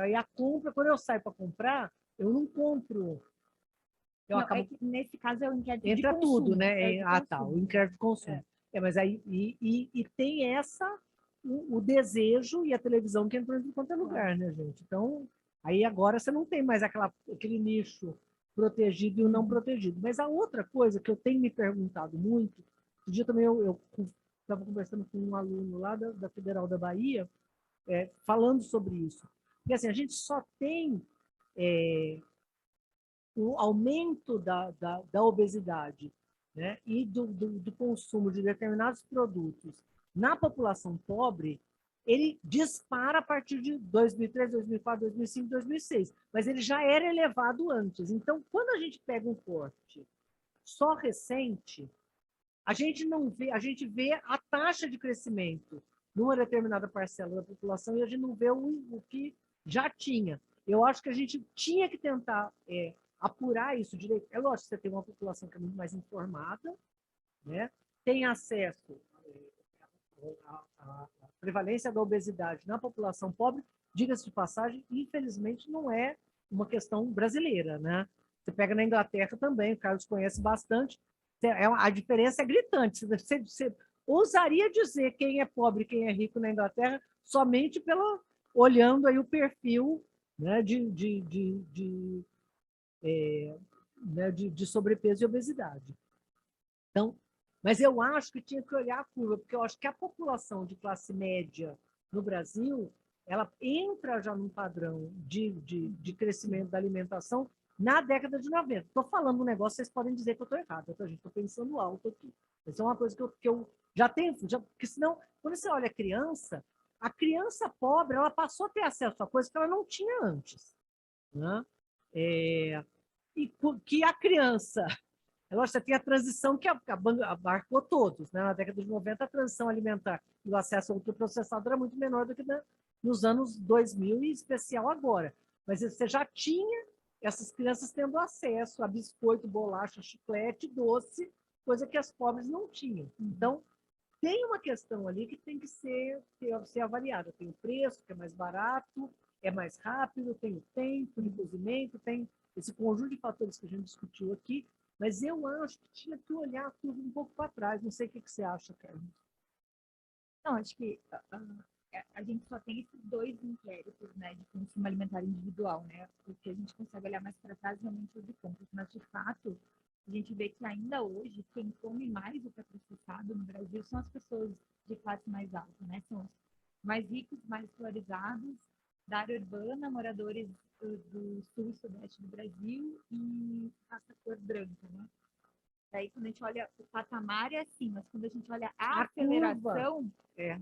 Aí a compra, quando eu saio para comprar, eu não compro eu Não, acabo... é que nesse caso é o inquérito de Entra consumo. tudo, né? Inquérito de Tá, o consumo. inquérito de consumo. Mas aí e tem o desejo e a televisão que entrou em qualquer lugar, né, gente? Então, aí agora você não tem mais aquele nicho protegido e o não protegido. Mas a outra coisa que eu tenho me perguntado muito, um dia também eu estava conversando com um aluno lá da Federal da Bahia, falando sobre isso. Porque assim, a gente só tem o aumento da obesidade, né, e do consumo de determinados produtos na população pobre, ele dispara a partir de 2003, 2004, 2005, 2006, mas ele já era elevado antes. Então, quando a gente pega um corte só recente, a gente não vê, a gente vê a taxa de crescimento numa determinada parcela da população e a gente não vê o que já tinha. Eu acho que a gente tinha que tentar apurar isso direito. É lógico que você tem uma população que é muito mais informada, né? Tem acesso à prevalência da obesidade na população pobre, diga-se de passagem, infelizmente não é uma questão brasileira, né? Você pega na Inglaterra também, o Carlos conhece bastante, a diferença é gritante. Você ousaria dizer quem é pobre e quem é rico na Inglaterra somente olhando aí o perfil, né, de sobrepeso e obesidade. Então, mas eu acho que tinha que olhar a curva, porque eu acho que a população de classe média no Brasil, ela entra já num padrão de crescimento da alimentação na década de 90. Estou falando um negócio, vocês podem dizer que eu estou errado, tá, gente? Estou pensando alto aqui. Isso é uma coisa que eu já tenho, porque senão, quando você olha a criança pobre, ela passou a ter acesso a coisas que ela não tinha antes, né? E que a criança... É lógico, você tem a transição que abarcou todos, né? Na década de 90, a transição alimentar e o acesso ao ultraprocessado era muito menor do que nos anos 2000, e em especial agora. Mas você já tinha essas crianças tendo acesso a biscoito, bolacha, chiclete, doce, coisa que as pobres não tinham. Então, tem uma questão ali que tem que ser avaliada. Tem o preço, que é mais barato, é mais rápido, tem o tempo de cozimento, tem esse conjunto de fatores que a gente discutiu aqui, mas eu acho que tinha que olhar tudo um pouco para trás. Não sei o que você acha, Carlos. Não, acho que a gente só tem esses dois inquéritos, né, de consumo alimentar individual, né, porque a gente consegue olhar mais para trás realmente o de compras, mas de fato a gente vê que ainda hoje quem come mais o que é processado no Brasil são as pessoas de classe mais alta, né, são os mais ricos, mais escolarizados, da área urbana, moradores do sul e sudeste do Brasil e raça cor branca, né. Daí, quando a gente olha o patamar, é assim, mas quando a gente olha a aceleração,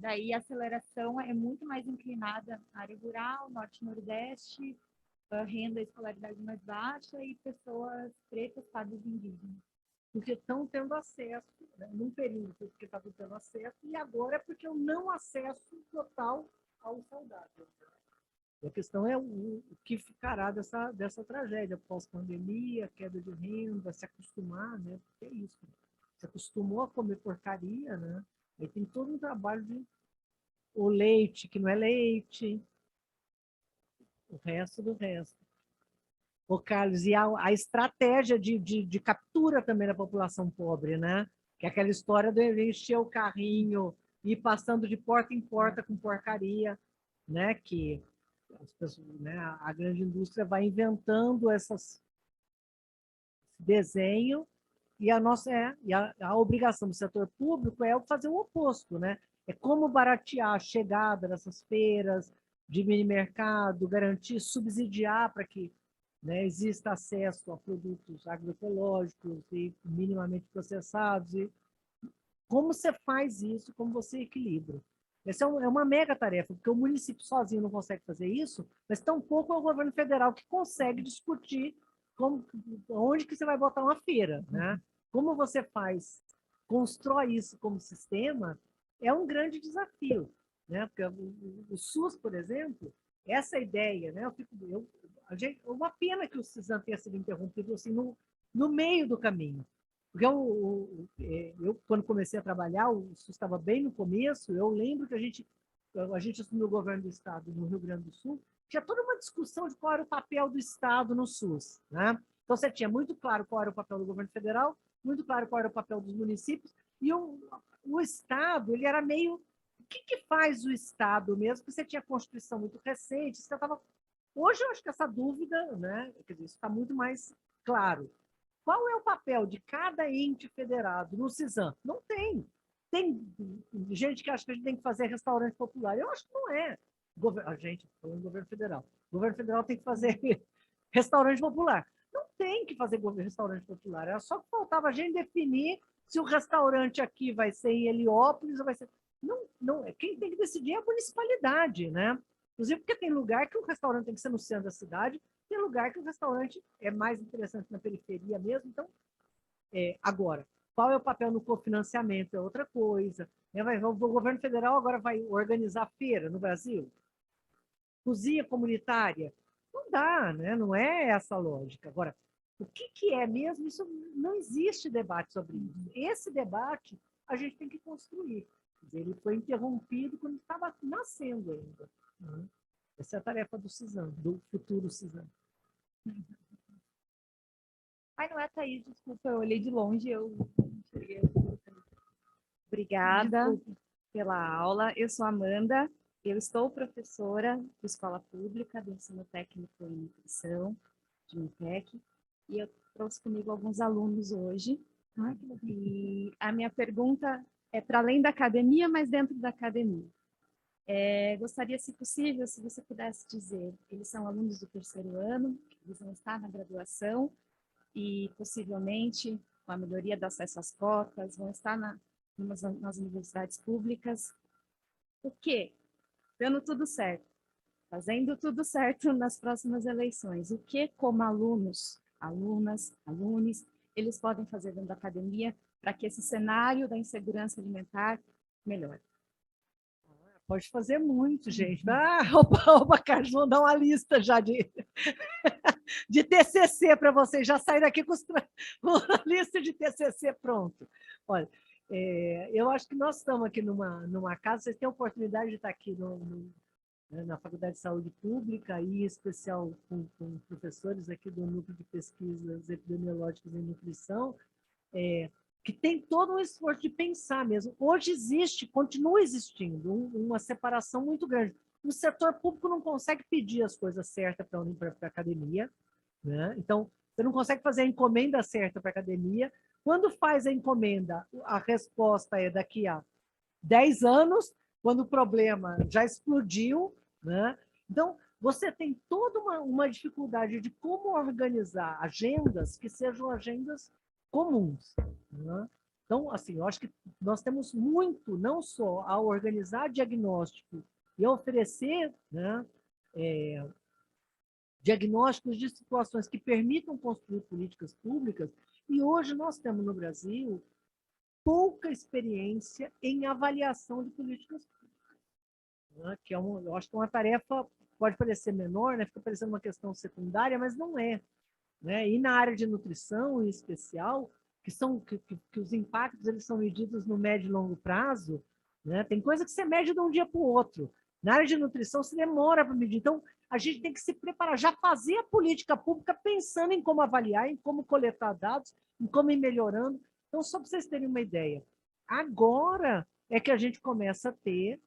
daí a aceleração é muito mais inclinada à área rural, norte-nordeste, renda e escolaridade mais baixa e pessoas pretas, pardas e indígenas. Porque estão tendo acesso, né, num período porque estavam tendo acesso, e agora é porque o não acesso total ao saudável. E a questão é o que ficará dessa tragédia pós-pandemia, queda de renda, se acostumar, né? Porque é isso. Se acostumou a comer porcaria, né? Aí tem todo um trabalho de o leite, que não é leite, o resto do resto. Ô, Carlos, e a estratégia de captura também da população pobre, né? Que é aquela história de encher o carrinho e ir passando de porta em porta com porcaria, né? Que as pessoas, né, a grande indústria vai inventando esse desenho e a obrigação do setor público é fazer o oposto, né? É como baratear a chegada dessas feiras de mini mercado, garantir, subsidiar para que, né, exista acesso a produtos agroecológicos e minimamente processados. E como você faz isso, como você equilibra. Essa é uma mega tarefa, porque o município sozinho não consegue fazer isso, mas tampouco é o governo federal que consegue discutir onde que você vai botar uma feira, né? Como você constrói isso como sistema, é um grande desafio, né? Porque o SUS, por exemplo, essa ideia, né? Uma pena que o CISAM tenha sido interrompido assim no meio do caminho. Porque eu, quando comecei a trabalhar, o SUS estava bem no começo, eu lembro que a gente assumiu o governo do Estado no Rio Grande do Sul, tinha toda uma discussão de qual era o papel do Estado no SUS, né? Então, você tinha muito claro qual era o papel do governo federal, muito claro qual era o papel dos municípios, e o Estado, ele era meio... O que faz o Estado mesmo? Porque você tinha a Constituição muito recente, você estava... Hoje, eu acho que essa dúvida, né, quer dizer, isso está muito mais claro. Qual é o papel de cada ente federado no CISAM? Não tem. Tem gente que acha que a gente tem que fazer restaurante popular. Eu acho que não é. A gente, falando do governo federal. O governo federal tem que fazer restaurante popular. Não tem que fazer restaurante popular. Era só que faltava a gente definir se o restaurante aqui vai ser em Heliópolis ou vai ser... Não, quem tem que decidir é a municipalidade, né? Inclusive porque tem lugar que o restaurante tem que ser no centro da cidade, tem lugar que o restaurante é mais interessante na periferia mesmo. Então, agora, qual é o papel no cofinanciamento? É outra coisa. O governo federal agora vai organizar feira no Brasil? Cozinha comunitária? Não dá, né? Não é essa a lógica. Agora, o que é mesmo? Isso não existe debate sobre isso. Esse debate a gente tem que construir. Ele foi interrompido quando estava nascendo ainda. Essa é a tarefa do CISAM, do futuro CISAM. Ai, não é, Thaís, desculpa, eu olhei de longe, eu cheguei. Obrigada Desculpa. pela aula. Eu sou Amanda, eu estou professora de escola pública do ensino técnico em nutrição, de Unitec, e eu trouxe comigo alguns alunos hoje. E a minha pergunta é para além da academia, mas dentro da academia. Gostaria, se possível, se você pudesse dizer, eles são alunos do terceiro ano, eles vão estar na graduação e possivelmente, com a melhoria do acesso às cotas, vão estar nas universidades públicas. O quê? Dando tudo certo, fazendo tudo certo nas próximas eleições. O que, como alunos, alunas, alunos, eles podem fazer dentro da academia para que esse cenário da insegurança alimentar melhore? Pode fazer muito, gente. Opa, Carlos, vou dar uma lista já de TCC para vocês. Já sair daqui com a lista de TCC pronto. Olha, eu acho que nós estamos aqui numa casa, vocês têm a oportunidade de estar aqui na Faculdade de Saúde Pública, e em especial com professores aqui do Núcleo de Pesquisas Epidemiológicas em Nutrição, que tem todo um esforço de pensar mesmo. Hoje continua existindo uma separação muito grande. O setor público não consegue pedir as coisas certas para a academia, né? Então, você não consegue fazer a encomenda certa para a academia. Quando faz a encomenda, a resposta é daqui a 10 anos, quando o problema já explodiu, né? Então, você tem toda uma dificuldade de como organizar agendas que sejam agendas comuns, né? Então, assim, eu acho que nós temos muito, não só a organizar diagnóstico e a oferecer, né, diagnósticos de situações que permitam construir políticas públicas, e hoje nós temos no Brasil pouca experiência em avaliação de políticas públicas, né, que eu acho que é uma tarefa, pode parecer menor, né, fica parecendo uma questão secundária, mas não é, né? E na área de nutrição, em especial, que os impactos eles são medidos no médio e longo prazo, né? Tem coisa que você mede de um dia para o outro. Na área de nutrição, se demora para medir. Então, a gente tem que se preparar, já fazer a política pública pensando em como avaliar, em como coletar dados, em como ir melhorando. Então, só para vocês terem uma ideia, agora é que a gente começa a ter...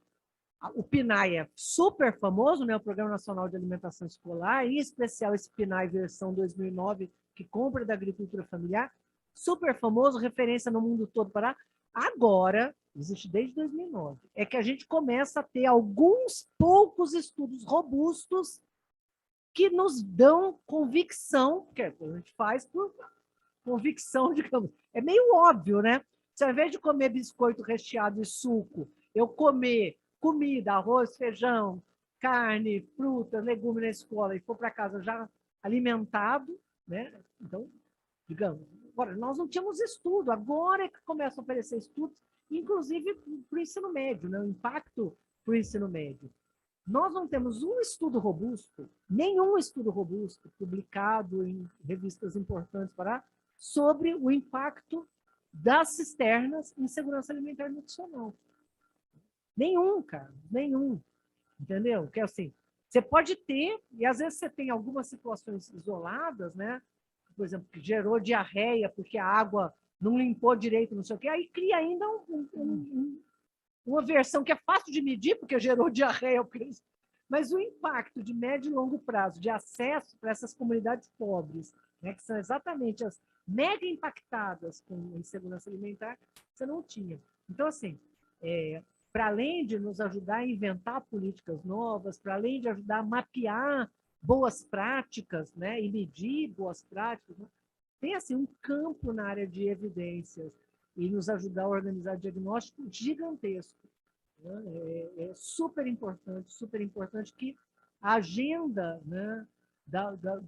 O PNAE é super famoso, né? O Programa Nacional de Alimentação Escolar, em especial esse PNAE versão 2009, que compra da agricultura familiar, super famoso, referência no mundo todo para... Agora, existe desde 2009, é que a gente começa a ter alguns poucos estudos robustos que nos dão convicção, que a gente faz por convicção, digamos. É meio óbvio, né? Se ao invés de comer biscoito recheado e suco, eu comer comida, arroz, feijão, carne, frutas, legumes na escola e for para casa já alimentado, né? Então, digamos, agora, nós não tínhamos estudo, agora é que começam a aparecer estudos, inclusive para o ensino médio, né? O impacto para o ensino médio. Nós não temos um estudo robusto, nenhum estudo robusto publicado em revistas importantes sobre o impacto das cisternas em segurança alimentar e nutricional. Nenhum, cara, nenhum. Entendeu? Que é assim, você pode ter, e às vezes você tem algumas situações isoladas, né? por exemplo, que gerou diarreia porque a água não limpou direito, não sei o quê, aí cria ainda uma versão que é fácil de medir, porque gerou diarreia, mas o impacto de médio e longo prazo de acesso para essas comunidades pobres, né, que são exatamente as mega impactadas com insegurança alimentar, você não tinha. Então, assim, para além de nos ajudar a inventar políticas novas, para além de ajudar a mapear boas práticas, né, e medir boas práticas, né, tem assim um campo na área de evidências e nos ajudar a organizar diagnóstico gigantesco. Né? É super importante que a agenda, né,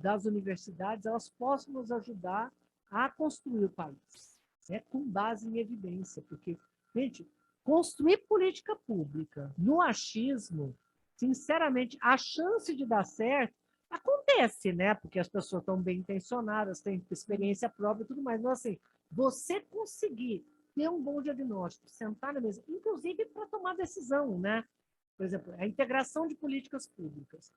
das universidades elas possam nos ajudar a construir o país, né, com base em evidência, porque, gente, construir política pública no achismo, sinceramente, a chance de dar certo acontece, né? Porque as pessoas estão bem intencionadas, têm experiência própria e tudo mais. Mas, assim, você conseguir ter um bom diagnóstico, sentar na mesa, inclusive para tomar decisão, né? Por exemplo, a integração de políticas públicas.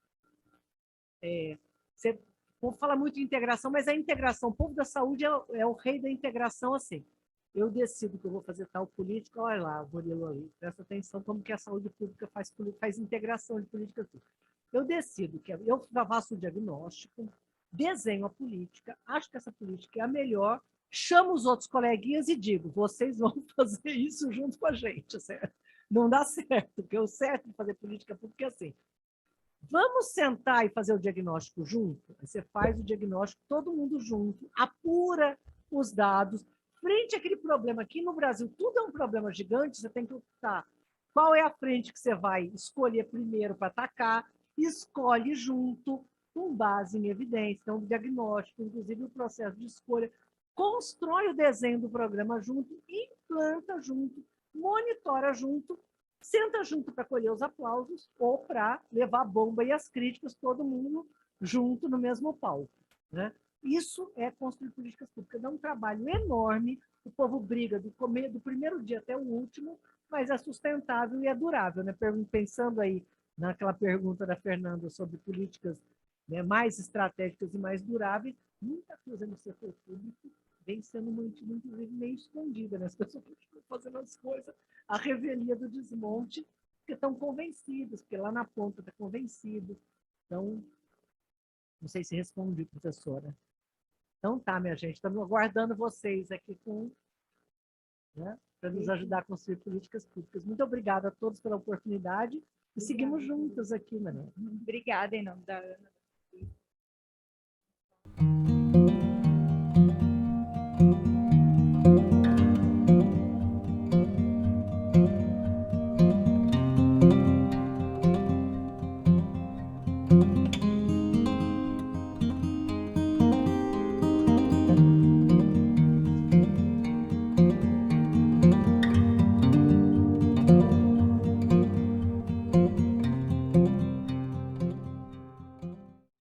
O povo fala muito de integração, mas a integração, o povo da saúde é o rei da integração, assim. Eu decido que eu vou fazer tal política, olha lá, o Murilo ali, presta atenção como que a saúde pública faz integração de políticas públicas. Eu decido que eu faço o diagnóstico, desenho a política, acho que essa política é a melhor, chamo os outros coleguinhas e digo, vocês vão fazer isso junto com a gente, certo? Não dá certo, porque o certo de fazer política pública é assim. Vamos sentar e fazer o diagnóstico junto? Você faz o diagnóstico, todo mundo junto, apura os dados. Frente àquele problema aqui no Brasil, tudo é um problema gigante, você tem que optar qual é a frente que você vai escolher primeiro para atacar, escolhe junto, com base em evidência, então o diagnóstico, inclusive o processo de escolha, constrói o desenho do programa junto, implanta junto, monitora junto, senta junto para colher os aplausos ou para levar a bomba e as críticas, todo mundo junto no mesmo palco, né? Isso é construir políticas públicas, dá um trabalho enorme, o povo briga do primeiro dia até o último, mas é sustentável e é durável, né? Pensando aí naquela pergunta da Fernanda sobre políticas, né, mais estratégicas e mais duráveis, muita coisa no setor público vem sendo mantida, inclusive, meio escondida, né? As pessoas estão fazendo as coisas à revelia do desmonte, porque estão convencidos, porque lá na ponta está convencido. Então, não sei se respondi, professora. Então tá, minha gente, estamos aguardando vocês aqui né, para nos ajudar a construir políticas públicas. Muito obrigada a todos pela oportunidade e seguimos juntos aqui, Maria. Obrigada em nome da Ana.